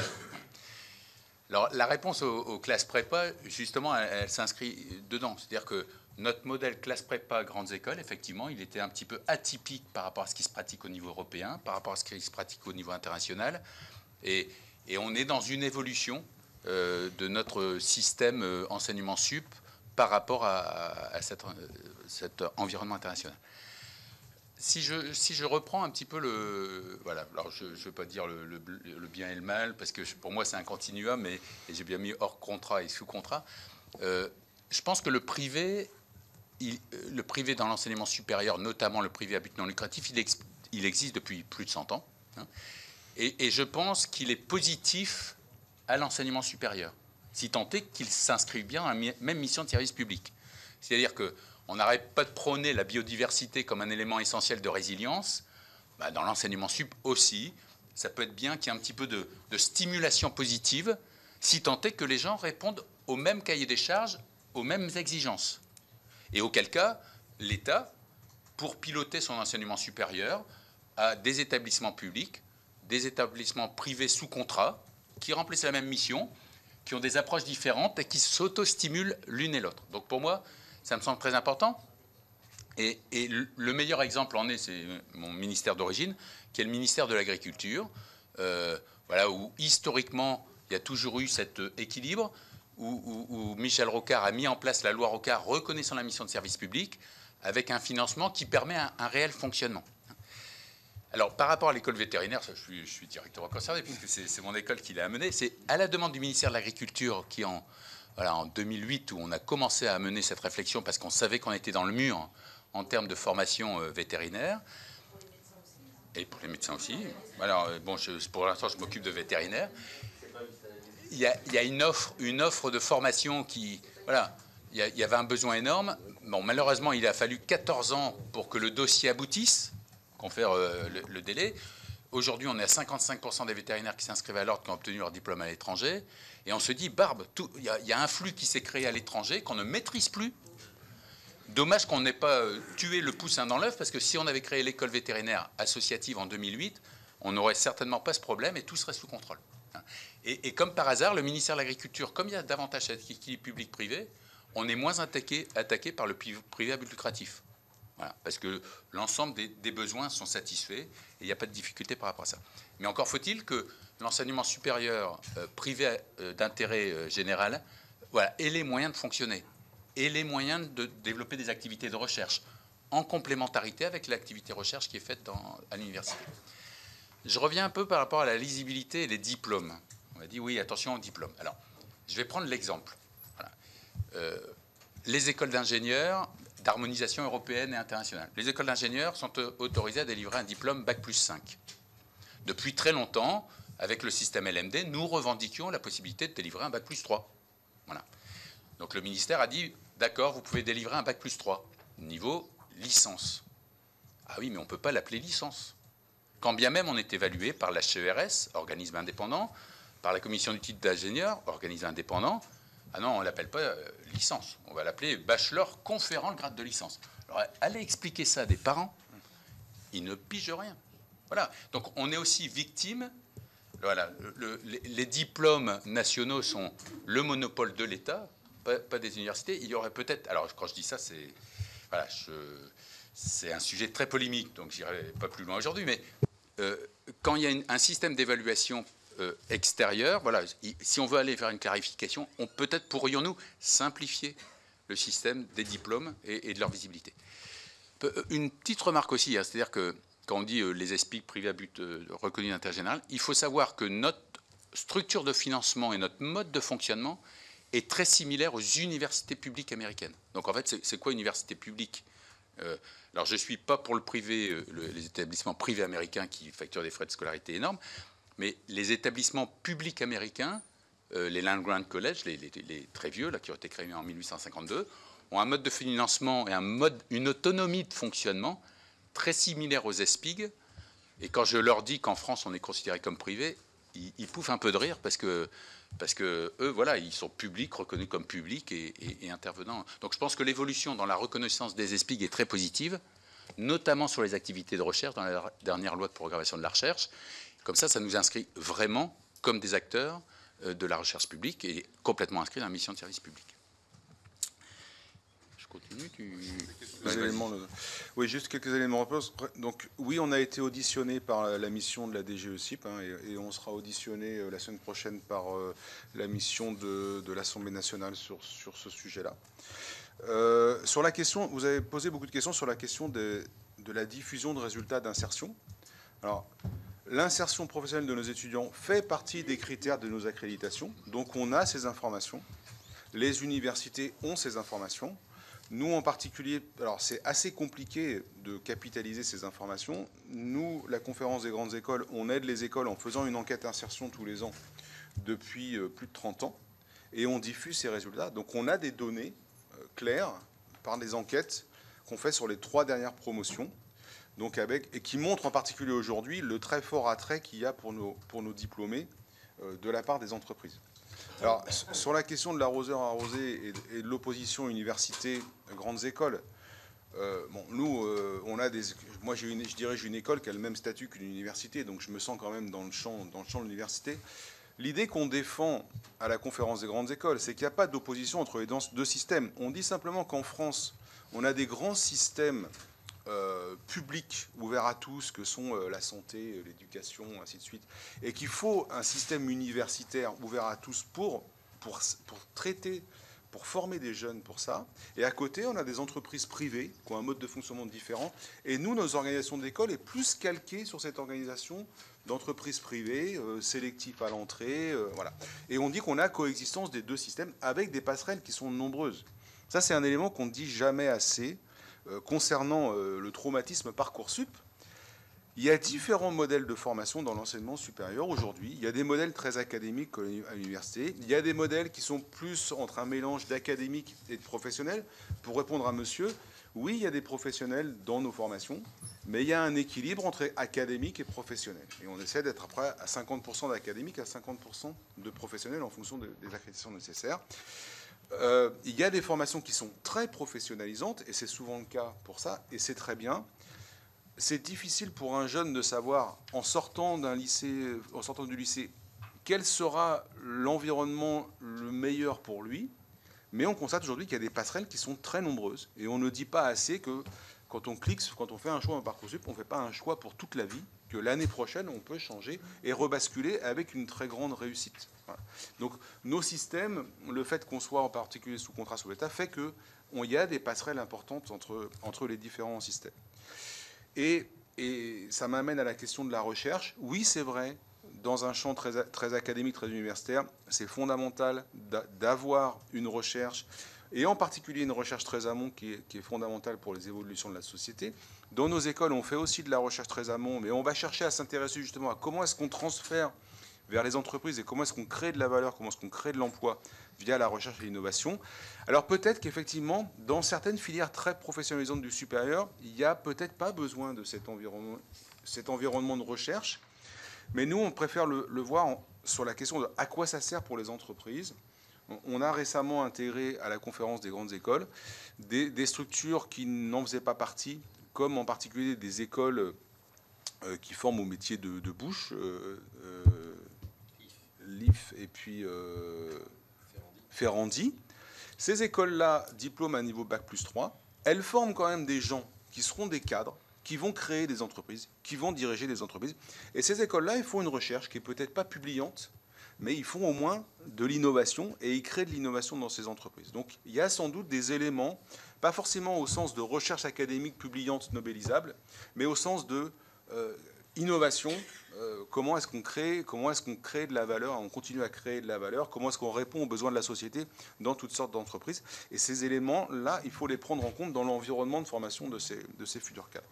S3: Alors, la réponse aux classes prépa, justement, elle s'inscrit dedans. C'est-à-dire que notre modèle classe prépa grandes écoles, effectivement, il était un petit peu atypique par rapport à ce qui se pratique au niveau européen, par rapport à ce qui se pratique au niveau international. Et on est dans une évolution de notre système enseignement sup par rapport à cet environnement international. Si je reprends un petit peu voilà, alors je ne veux pas dire le bien et le mal, parce que pour moi c'est un continuum, et j'ai bien mis hors contrat et sous contrat. Je pense que le privé dans l'enseignement supérieur, notamment le privé à but non lucratif, il existe depuis plus de 100 ans. Hein, et je pense qu'il est positif à l'enseignement supérieur, si tant est qu'il s'inscrive bien à la même mission de service public. C'est-à-dire que on n'arrête pas de prôner la biodiversité comme un élément essentiel de résilience. Dans l'enseignement sup aussi, ça peut être bien qu'il y ait un petit peu de stimulation positive, si tant est que les gens répondent au même cahier des charges, aux mêmes exigences. Et auquel cas, l'État, pour piloter son enseignement supérieur, a des établissements publics, des établissements privés sous contrat, qui remplissent la même mission, qui ont des approches différentes et qui s'auto-stimulent l'une et l'autre. Donc pour moi, ça me semble très important. Et le meilleur exemple en est, c'est mon ministère d'origine, qui est le ministère de l'Agriculture, voilà, où historiquement, il y a toujours eu cet équilibre, où Michel Rocard a mis en place la loi Rocard reconnaissant la mission de service public, avec un financement qui permet un réel fonctionnement. Alors, par rapport à l'école vétérinaire, ça, je suis directement concerné, puisque c'est mon école qui l'a amené, c'est à la demande du ministère de l'Agriculture qui, en 2008, où on a commencé à mener cette réflexion parce qu'on savait qu'on était dans le mur en termes de formation vétérinaire. Et pour les médecins aussi. Alors, bon, pour l'instant, je m'occupe de vétérinaire. Il y a une offre de formation qui... Voilà, il y avait un besoin énorme. Bon, malheureusement, il a fallu 14 ans pour que le dossier aboutisse, confère le délai. Aujourd'hui, on est à 55% des vétérinaires qui s'inscrivent à l'ordre qui ont obtenu leur diplôme à l'étranger. Et on se dit, barbe, il y a un flux qui s'est créé à l'étranger qu'on ne maîtrise plus. Dommage qu'on n'ait pas tué le poussin dans l'œuf, parce que si on avait créé l'école vétérinaire associative en 2008, on n'aurait certainement pas ce problème et tout serait sous contrôle. Et comme par hasard, le ministère de l'Agriculture, comme il y a davantage d'équilibre public-privé, on est moins attaqué par le privé à but lucratif. Voilà, parce que l'ensemble des besoins sont satisfaits et il n'y a pas de difficulté par rapport à ça. Mais encore faut-il que l'enseignement supérieur privé d'intérêt général ait les moyens de fonctionner et les moyens de développer des activités de recherche en complémentarité avec l'activité recherche qui est faite à l'université. Je reviens un peu par rapport à la lisibilité et les diplômes. On a dit oui, attention aux diplômes. Alors, je vais prendre l'exemple. Voilà. Les écoles d'ingénieurs d'harmonisation européenne et internationale. Les écoles d'ingénieurs sont autorisées à délivrer un diplôme Bac+5. Depuis très longtemps, avec le système LMD, nous revendiquions la possibilité de délivrer un Bac+3. Voilà. Donc le ministère a dit, d'accord, vous pouvez délivrer un Bac+3, niveau licence. Ah oui, mais on ne peut pas l'appeler licence. Quand bien même on est évalué par l'HCERS, organisme indépendant, par la commission du titre d'ingénieur, organisme indépendant. Ah non, on ne l'appelle pas licence. On va l'appeler bachelor conférant le grade de licence. Alors, allez expliquer ça à des parents, ils ne pigent rien. Voilà. Donc, on est aussi victime. Voilà. Les diplômes nationaux sont le monopole de l'État, pas des universités. Il y aurait peut-être... Alors, quand je dis ça, c'est... Voilà, c'est un sujet très polémique, donc je n'irai pas plus loin aujourd'hui. Mais quand il y a un système d'évaluation extérieur, voilà, si on veut aller vers une clarification, peut-être pourrions-nous simplifier le système des diplômes et de leur visibilité. Une petite remarque aussi, c'est-à-dire que quand on dit les ESPIG privés à but reconnu d'intérêt général, il faut savoir que notre structure de financement et notre mode de fonctionnement est très similaire aux universités publiques américaines. Donc en fait, c'est quoi une université publique ? Alors je ne suis pas pour le privé, les établissements privés américains qui facturent des frais de scolarité énormes, mais les établissements publics américains, les Land-Grant College, les très vieux, là, qui ont été créés en 1852, ont un mode de financement et une autonomie de fonctionnement très similaire aux ESPIG. Et quand je leur dis qu'en France, on est considéré comme privé, ils pouffent un peu de rire parce que eux, voilà, ils sont publics, reconnus comme publics et intervenants. Donc je pense que l'évolution dans la reconnaissance des ESPIG est très positive, notamment sur les activités de recherche dans la dernière loi de programmation de la recherche. Comme ça nous inscrit vraiment comme des acteurs de la recherche publique et complètement inscrits dans la mission de service public. Je continue.
S2: Oui, juste quelques éléments. Donc, oui, on a été auditionné par la mission de la DGECIP et on sera auditionné la semaine prochaine par la mission de l'Assemblée nationale sur ce sujet-là. Sur la question, vous avez posé beaucoup de questions sur la question de la diffusion de résultats d'insertion. Alors, l'insertion professionnelle de nos étudiants fait partie des critères de nos accréditations. Donc, on a ces informations. Les universités ont ces informations. Nous, en particulier, alors c'est assez compliqué de capitaliser ces informations. Nous, la Conférence des grandes écoles, on aide les écoles en faisant une enquête insertion tous les ans depuis plus de 30 ans. Et on diffuse ces résultats. Donc, on a des données claires par des enquêtes qu'on fait sur les 3 dernières promotions. Donc et qui montre en particulier aujourd'hui le très fort attrait qu'il y a pour nos diplômés de la part des entreprises. Alors, sur la question de l'arroseur arrosé et de l'opposition université-grandes écoles, nous, on a moi, j'ai une école qui a le même statut qu'une université, donc je me sens quand même dans le champ de l'université. L'idée qu'on défend à la conférence des grandes écoles, c'est qu'il n'y a pas d'opposition entre les deux systèmes. On dit simplement qu'en France, on a des grands systèmes publics ouverts à tous, que sont la santé, l'éducation, ainsi de suite, et qu'il faut un système universitaire ouvert à tous pour traiter, pour former des jeunes pour ça. Et à côté, on a des entreprises privées qui ont un mode de fonctionnement différent. Et nous, nos organisations d'école est plus calquée sur cette organisation d'entreprises privées, sélectif à l'entrée, voilà. Et on dit qu'on a coexistence des deux systèmes avec des passerelles qui sont nombreuses. Ça, c'est un élément qu'on ne dit jamais assez. Concernant le traumatisme Parcoursup, il y a différents modèles de formation dans l'enseignement supérieur aujourd'hui. Il y a des modèles très académiques à l'université. Il y a des modèles qui sont plus entre un mélange d'académique et de professionnel. Pour répondre à monsieur, oui, il y a des professionnels dans nos formations, mais il y a un équilibre entre académique et professionnel. Et on essaie d'être après à 50% d'académique, à 50% de professionnels en fonction des accréditations nécessaires. Il y a des formations qui sont très professionnalisantes, et c'est souvent le cas pour ça, et c'est très bien. C'est difficile pour un jeune de savoir, en sortant du lycée, quel sera l'environnement le meilleur pour lui. Mais on constate aujourd'hui qu'il y a des passerelles qui sont très nombreuses. Et on ne dit pas assez que quand on clique, quand on fait un choix en Parcoursup, on ne fait pas un choix pour toute la vie, que l'année prochaine, on peut changer et rebasculer avec une très grande réussite. Voilà. Donc nos systèmes, le fait qu'on soit en particulier sous contrat sous l'État, fait qu'il y a des passerelles importantes entre les différents systèmes. Et ça m'amène à la question de la recherche. Oui, c'est vrai, dans un champ très académique, très universitaire, c'est fondamental d'avoir une recherche, et en particulier une recherche très amont qui est fondamentale pour les évolutions de la société. Dans nos écoles, on fait aussi de la recherche très amont, mais on va chercher à s'intéresser justement à comment est-ce qu'on transfère vers les entreprises et comment est-ce qu'on crée de la valeur, comment est-ce qu'on crée de l'emploi via la recherche et l'innovation. Alors peut-être qu'effectivement, dans certaines filières très professionnalisantes du supérieur, il n'y a peut-être pas besoin de cet environnement de recherche, mais nous, on préfère le voir sur la question de à quoi ça sert pour les entreprises. On a récemment intégré à la conférence des grandes écoles des structures qui n'en faisaient pas partie, comme en particulier des écoles qui forment au métier de bouche, l'IF et puis Ferrandi. Ces écoles-là, diplôme à niveau Bac+3, elles forment quand même des gens qui seront des cadres, qui vont créer des entreprises, qui vont diriger des entreprises. Et ces écoles-là, ils font une recherche qui n'est peut-être pas publiante, mais ils font au moins de l'innovation et ils créent de l'innovation dans ces entreprises. Donc il y a sans doute des éléments, pas forcément au sens de recherche académique publiante nobélisable, mais au sens de innovation. Comment est-ce qu'on crée de la valeur, on continue à créer de la valeur, comment est-ce qu'on répond aux besoins de la société dans toutes sortes d'entreprises. Et ces éléments-là, il faut les prendre en compte dans l'environnement de formation de ces futurs cadres.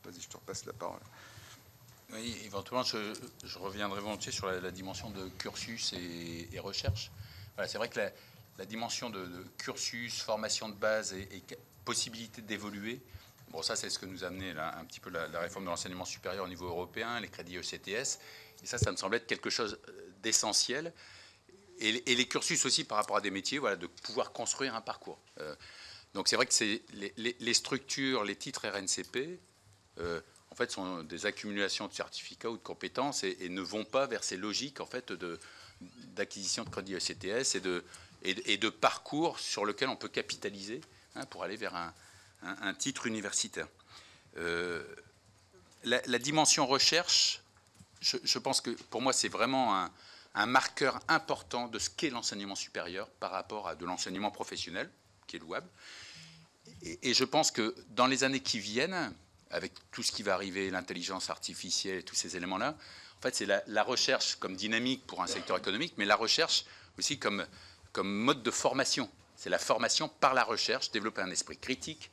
S2: Vas-y, je te repasse la parole.
S3: Oui, éventuellement, je reviendrai volontiers sur la dimension de cursus et recherche. Voilà, c'est vrai que la dimension de cursus, formation de base et possibilité d'évoluer, bon, ça, c'est ce que nous a amené là, un petit peu la réforme de l'enseignement supérieur au niveau européen, les crédits ECTS. Et ça me semble être quelque chose d'essentiel. Et les cursus aussi par rapport à des métiers, voilà, de pouvoir construire un parcours. Donc c'est vrai que c'est les structures, les titres RNCP, en fait, sont des accumulations de certificats ou de compétences et ne vont pas vers ces logiques en fait d'acquisition de crédits ECTS et de parcours sur lequel on peut capitaliser pour aller vers un titre universitaire. La dimension recherche, je pense que pour moi c'est vraiment un marqueur important de ce qu'est l'enseignement supérieur par rapport à de l'enseignement professionnel, qui est louable. Et je pense que dans les années qui viennent, avec tout ce qui va arriver, l'intelligence artificielle et tous ces éléments-là, en fait, c'est la recherche comme dynamique pour un secteur économique, mais la recherche aussi comme mode de formation. C'est la formation par la recherche, développer un esprit critique,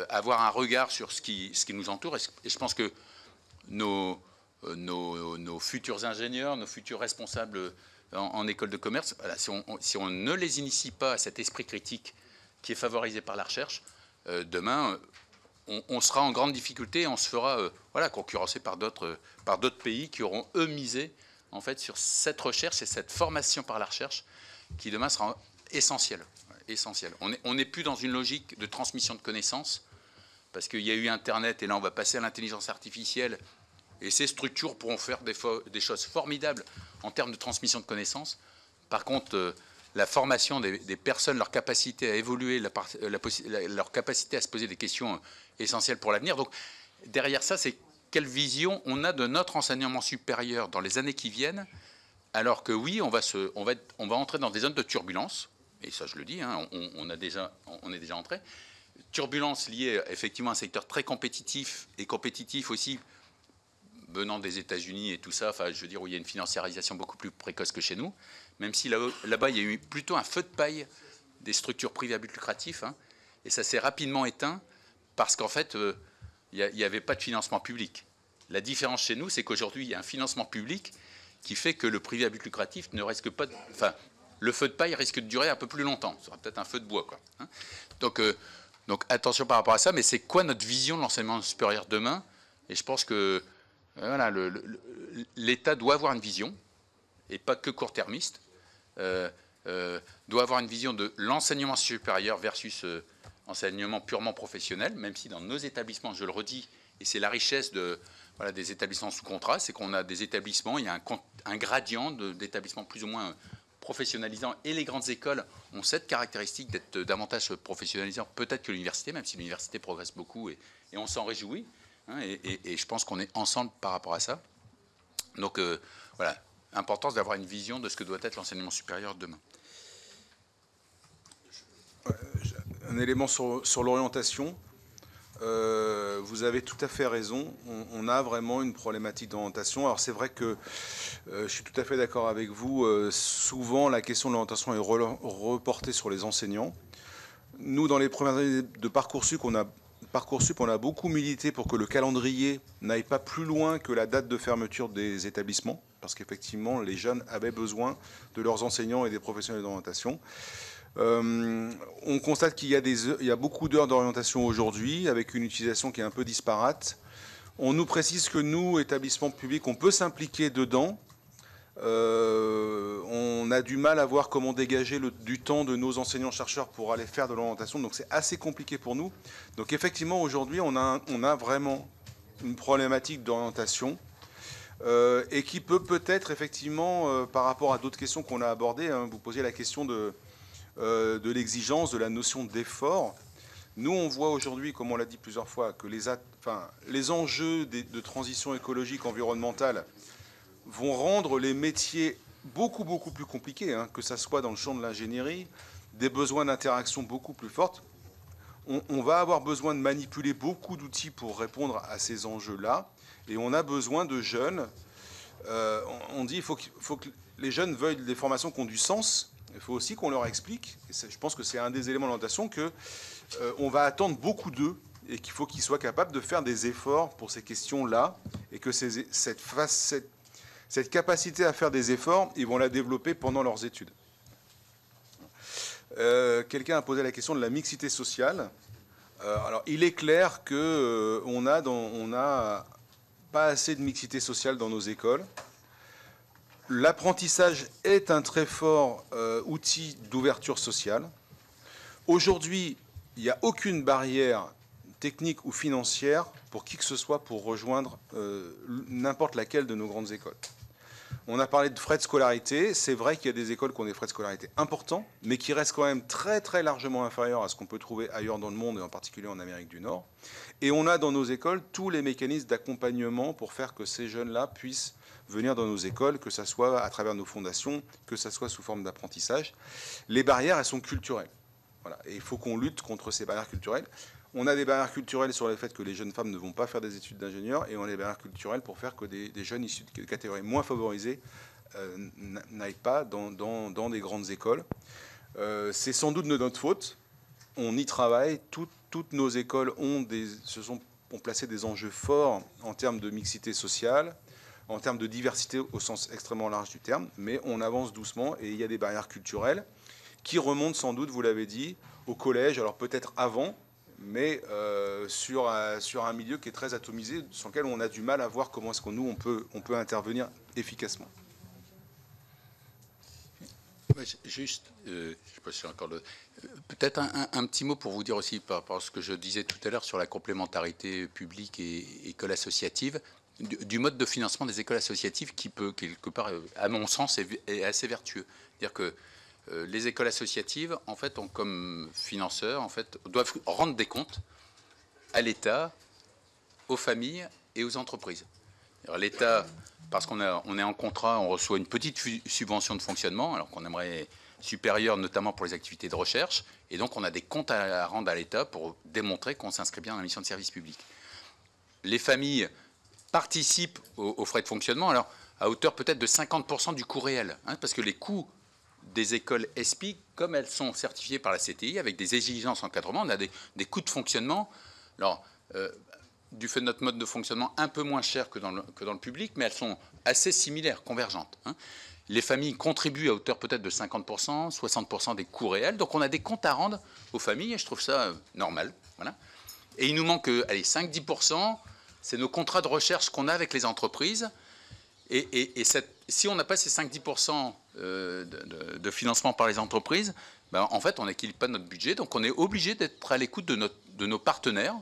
S3: avoir un regard sur ce qui nous entoure. Et je pense que nos futurs ingénieurs, nos futurs responsables en école de commerce, voilà, si on ne les initie pas à cet esprit critique qui est favorisé par la recherche, demain, on sera en grande difficulté et on se fera concurrencer par d'autres pays qui auront, eux, misé en fait, sur cette recherche et cette formation par la recherche qui, demain, sera essentielle. On n'est plus dans une logique de transmission de connaissances parce qu'il y a eu Internet et là, on va passer à l'intelligence artificielle et ces structures pourront faire des choses formidables en termes de transmission de connaissances. Par contre, la formation des personnes, leur capacité à évoluer, leur capacité à se poser des questions essentielles pour l'avenir. Donc, derrière ça, c'est quelle vision on a de notre enseignement supérieur dans les années qui viennent, alors que oui, on va entrer dans des zones de turbulence, et ça je le dis, hein, on est déjà entré. Turbulence liée effectivement à un secteur très compétitif, et compétitif aussi venant des États-Unis et tout ça, enfin, je veux dire, où il y a une financiarisation beaucoup plus précoce que chez nous, même si là-bas, il y a eu plutôt un feu de paille des structures privées à but lucratif, hein, et ça s'est rapidement éteint parce qu'en fait, il n'y avait pas de financement public. La différence chez nous, c'est qu'aujourd'hui, il y a un financement public qui fait que le privé à but lucratif ne risque pas... Enfin, le feu de paille risque de durer un peu plus longtemps. Ce sera peut-être un feu de bois, quoi. Hein. Donc, attention par rapport à ça, mais c'est quoi notre vision de l'enseignement supérieur demain? Et je pense que voilà, l'État doit avoir une vision, et pas que court-termiste, doit avoir une vision de l'enseignement supérieur versus enseignement purement professionnel, même si dans nos établissements, je le redis, et c'est la richesse des établissements sous contrat, c'est qu'on a des établissements, il y a un gradient d'établissements plus ou moins professionnalisant, et les grandes écoles ont cette caractéristique d'être davantage professionnalisant, peut-être que l'université, même si l'université progresse beaucoup, et on s'en réjouit, hein, et je pense qu'on est ensemble par rapport à ça. Donc voilà, importance d'avoir une vision de ce que doit être l'enseignement supérieur demain.
S2: Un élément sur l'orientation. Vous avez tout à fait raison. On a vraiment une problématique d'orientation. Alors c'est vrai que je suis tout à fait d'accord avec vous. Souvent, la question de l'orientation est reportée sur les enseignants. Nous, dans les premières années de Parcoursup, on a beaucoup milité pour que le calendrier n'aille pas plus loin que la date de fermeture des établissements, parce qu'effectivement, les jeunes avaient besoin de leurs enseignants et des professionnels d'orientation. On constate qu'il y a beaucoup d'heures d'orientation aujourd'hui, avec une utilisation qui est un peu disparate. On nous précise que nous, établissements publics, on peut s'impliquer dedans. On a du mal à voir comment dégager du temps de nos enseignants-chercheurs pour aller faire de l'orientation, donc c'est assez compliqué pour nous. Donc effectivement, aujourd'hui, on a vraiment une problématique d'orientation et qui peut-être, effectivement, par rapport à d'autres questions qu'on a abordées, hein, vous posiez la question de l'exigence, de la notion d'effort. Nous, on voit aujourd'hui, comme on l'a dit plusieurs fois, que les enjeux de transition écologique, environnementale, vont rendre les métiers beaucoup plus compliqués, hein, que ça soit dans le champ de l'ingénierie, des besoins d'interaction beaucoup plus fortes. On va avoir besoin de manipuler beaucoup d'outils pour répondre à ces enjeux-là, et on a besoin de jeunes. On dit qu'il faut que les jeunes veuillent des formations qui ont du sens. Il faut aussi qu'on leur explique, et je pense que c'est un des éléments de l'orientation, qu'on va attendre beaucoup d'eux et qu'il faut qu'ils soient capables de faire des efforts pour ces questions-là, et que cette capacité à faire des efforts, ils vont la développer pendant leurs études. Quelqu'un a posé la question de la mixité sociale. Alors, il est clair qu'on n'a pas assez de mixité sociale dans nos écoles. L'apprentissage est un très fort outil d'ouverture sociale. Aujourd'hui, il n'y a aucune barrière technique ou financière pour qui que ce soit pour rejoindre n'importe laquelle de nos grandes écoles. On a parlé de frais de scolarité. C'est vrai qu'il y a des écoles qui ont des frais de scolarité importants, mais qui restent quand même très largement inférieurs à ce qu'on peut trouver ailleurs dans le monde, et en particulier en Amérique du Nord. Et on a dans nos écoles tous les mécanismes d'accompagnement pour faire que ces jeunes-là puissent venir dans nos écoles, que ce soit à travers nos fondations, que ce soit sous forme d'apprentissage. Les barrières, elles sont culturelles. Voilà. Et il faut qu'on lutte contre ces barrières culturelles. On a des barrières culturelles sur le fait que les jeunes femmes ne vont pas faire des études d'ingénieur, et on a des barrières culturelles pour faire que des jeunes issus de catégories moins favorisées n'aillent pas dans des grandes écoles. C'est sans doute de notre faute. On y travaille. Toutes nos écoles ont placé des enjeux forts en termes de mixité sociale, en termes de diversité au sens extrêmement large du terme, mais on avance doucement, et il y a des barrières culturelles qui remontent sans doute, vous l'avez dit, au collège, alors peut-être avant, mais sur un milieu qui est très atomisé, sur lequel on a du mal à voir comment est-ce qu'on peut intervenir efficacement.
S3: Juste, je ne sais pas si encore peut-être un petit mot pour vous dire aussi par rapport à ce que je disais tout à l'heure sur la complémentarité publique et école associative, du mode de financement des écoles associatives qui peut, quelque part, à mon sens, est assez vertueux. C'est-à-dire que les écoles associatives, en fait, ont comme financeurs, en fait, doivent rendre des comptes à l'État, aux familles et aux entreprises. L'État, parce qu'on est en contrat, on reçoit une petite subvention de fonctionnement, alors qu'on aimerait supérieure, notamment pour les activités de recherche, et donc on a des comptes à rendre à l'État pour démontrer qu'on s'inscrit bien dans la mission de service public. Les familles participent aux frais de fonctionnement, alors à hauteur peut-être de 50% du coût réel, hein, parce que les coûts des écoles ESPI, comme elles sont certifiées par la CTI, avec des exigences encadrement, on a des coûts de fonctionnement, alors, du fait de notre mode de fonctionnement un peu moins cher que dans le public, mais elles sont assez similaires, convergentes. Hein. Les familles contribuent à hauteur peut-être de 50%, 60% des coûts réels, donc on a des comptes à rendre aux familles, et je trouve ça normal. Voilà. Et il nous manque, allez, 5-10%, c'est nos contrats de recherche qu'on a avec les entreprises, et si on n'a pas ces 5-10% de financement par les entreprises, ben, en fait, on n'équilibre pas notre budget, donc on est obligé d'être à l'écoute de nos partenaires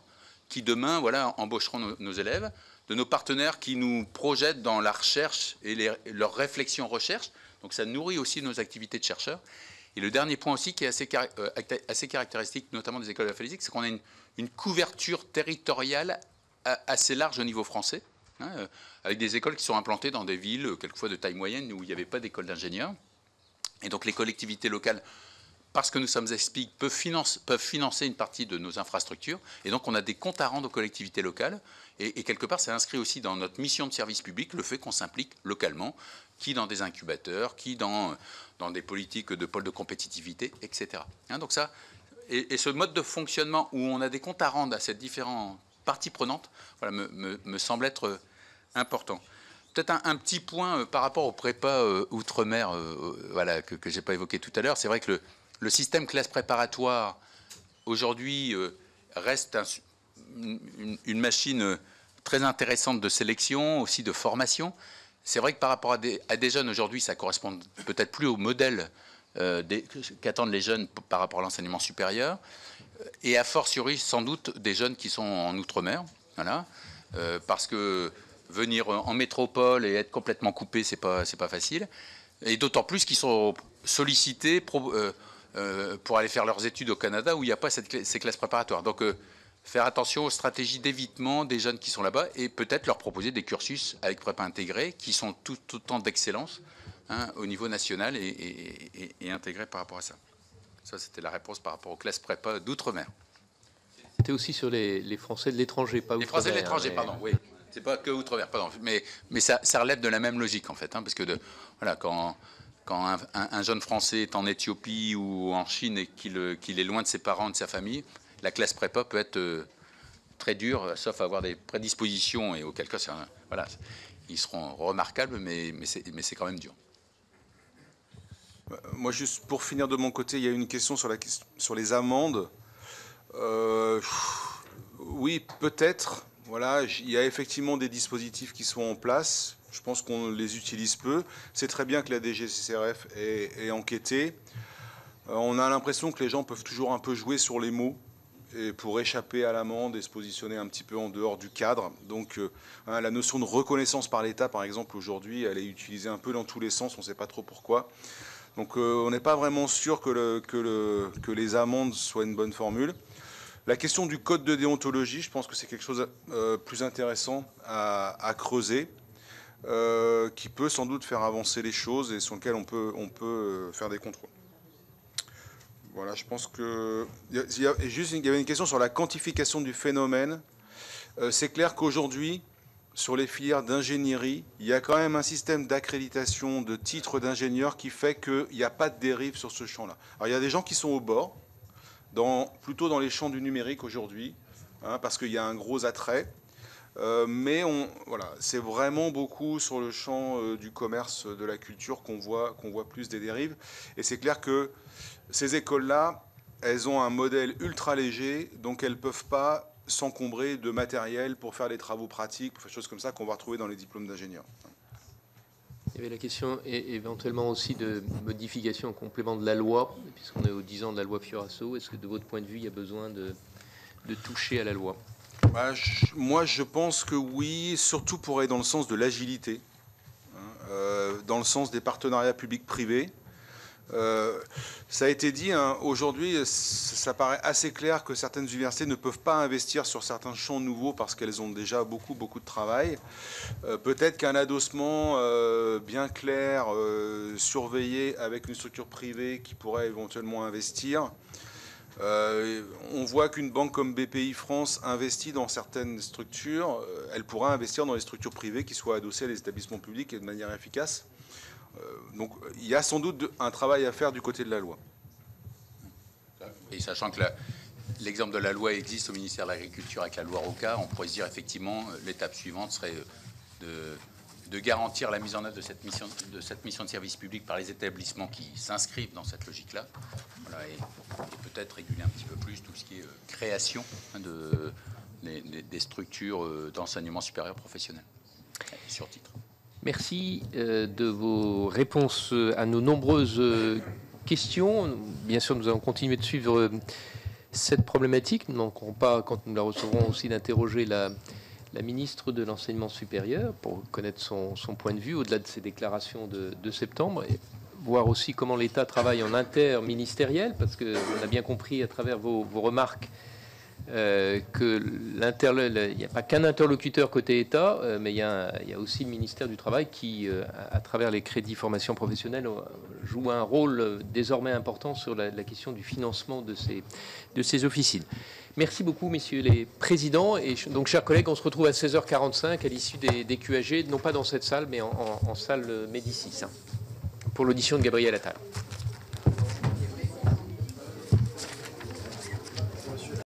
S3: qui, demain, voilà, embaucheront nos élèves, de nos partenaires qui nous projettent dans la recherche et leur réflexion recherche. Donc ça nourrit aussi nos activités de chercheurs. Et le dernier point aussi qui est assez caractéristique, notamment des écoles de la physique, c'est qu'on a une couverture territoriale assez large au niveau français, avec des écoles qui sont implantées dans des villes, quelquefois de taille moyenne, où il n'y avait pas d'école d'ingénieurs. Et donc les collectivités locales, parce que nous sommes expliqués, peuvent financer une partie de nos infrastructures. Et donc on a des comptes à rendre aux collectivités locales. Et quelque part, ça inscrit aussi dans notre mission de service public le fait qu'on s'implique localement, qui dans des incubateurs, qui dans des politiques de pôle de compétitivité, etc. Donc ça, et ce mode de fonctionnement où on a des comptes à rendre à ces différentes parties prenantes, voilà, me semble être important. Peut-être un petit point par rapport au prépa outre-mer, voilà, que je n'ai pas évoqué tout à l'heure. C'est vrai que le système classe préparatoire, aujourd'hui, reste une machine très intéressante de sélection, aussi de formation. C'est vrai que par rapport à des jeunes aujourd'hui, ça correspond peut-être plus au modèle qu'attendent les jeunes par rapport à l'enseignement supérieur. Et a fortiori, sans doute, des jeunes qui sont en outre-mer. Voilà, parce que venir en métropole et être complètement coupé, c'est pas facile. Et d'autant plus qu'ils sont sollicités pour aller faire leurs études au Canada où il n'y a pas ces classes préparatoires. Donc, faire attention aux stratégies d'évitement des jeunes qui sont là-bas et peut-être leur proposer des cursus avec prépa intégrée qui sont tout autant d'excellence au niveau national et intégrés par rapport à ça. Ça, c'était la réponse par rapport aux classes prépa d'outre-mer.
S1: C'était aussi sur les Français de l'étranger, pas outre-mer.
S3: Les Français de l'étranger, pardon, oui. C'est pas que outre-mer, pardon. Mais ça relève de la même logique, en fait. Parce que voilà, quand un jeune Français est en Éthiopie ou en Chine et qu'il est loin de ses parents, de sa famille, la classe prépa peut être très dure, sauf à avoir des prédispositions, et auquel cas, voilà, ils seront remarquables, mais c'est quand même dur.
S2: Moi, juste pour finir de mon côté, il y a une question sur les amendes. Oui, peut-être. Voilà, il y a effectivement des dispositifs qui sont en place. Je pense qu'on les utilise peu. C'est très bien que la DGCCRF ait enquêté. On a l'impression que les gens peuvent toujours un peu jouer sur les mots et pour échapper à l'amende et se positionner un petit peu en dehors du cadre. Donc la notion de reconnaissance par l'État, par exemple, aujourd'hui, elle est utilisée un peu dans tous les sens, on ne sait pas trop pourquoi. Donc on n'est pas vraiment sûr que les amendes soient une bonne formule. La question du code de déontologie, je pense que c'est quelque chose de plus intéressant à creuser, qui peut sans doute faire avancer les choses et sur lequel on peut faire des contrôles. Voilà, je pense que... Il y avait une question sur la quantification du phénomène. C'est clair qu'aujourd'hui, sur les filières d'ingénierie, il y a quand même un système d'accréditation de titres d'ingénieur qui fait qu'il n'y a pas de dérive sur ce champ-là. Alors, il y a des gens qui sont au bord, plutôt dans les champs du numérique aujourd'hui, parce qu'il y a un gros attrait. Mais voilà, c'est vraiment beaucoup sur le champ du commerce, de la culture qu'on voit plus des dérives. Et c'est clair que ces écoles-là, elles ont un modèle ultra léger, donc elles ne peuvent pas s'encombrer de matériel pour faire des travaux pratiques, pour faire des choses comme ça qu'on va retrouver dans les diplômes d'ingénieurs.
S1: Il y avait la question éventuellement aussi de modification en complément de la loi, puisqu'on est aux 10 ans de la loi Fioraso. Est-ce que de votre point de vue, il y a besoin de toucher à la loi ?
S2: Moi, je pense que oui, surtout pour aller dans le sens de l'agilité, dans le sens des partenariats publics-privés. Ça a été dit, aujourd'hui, ça paraît assez clair que certaines universités ne peuvent pas investir sur certains champs nouveaux parce qu'elles ont déjà beaucoup de travail. Peut-être qu'un adossement bien clair, surveillé avec une structure privée qui pourrait éventuellement investir. On voit qu'une banque comme BPI France investit dans certaines structures. Elle pourra investir dans les structures privées qui soient adossées à des établissements publics et de manière efficace. Donc il y a sans doute un travail à faire du côté de la loi.
S3: Et sachant que l'exemple de la loi existe au ministère de l'Agriculture avec la loi ROCA, on pourrait se dire effectivement l'étape suivante serait de garantir la mise en œuvre de cette mission de service public par les établissements qui s'inscrivent dans cette logique-là, voilà, et peut-être réguler un petit peu plus tout ce qui est création des structures d'enseignement supérieur professionnel sur titre.
S1: Merci de vos réponses à nos nombreuses questions. Bien sûr, nous allons continuer de suivre cette problématique. Nous ne manquerons pas, quand nous la recevrons, aussi d'interroger la la ministre de l'Enseignement supérieur pour connaître son point de vue au-delà de ses déclarations de septembre, et voir aussi comment l'État travaille en interministériel, parce qu'on a bien compris à travers vos remarques que il n'y a pas qu'un interlocuteur côté État, mais il y a aussi le ministère du Travail qui, à travers les crédits formation professionnelle, joue un rôle désormais important sur la question du financement de ces officines. Merci beaucoup, messieurs les présidents. Et donc, chers collègues, on se retrouve à 16h45 à l'issue des QAG, non pas dans cette salle, mais en salle Médicis, pour l'audition de Gabriel Attal.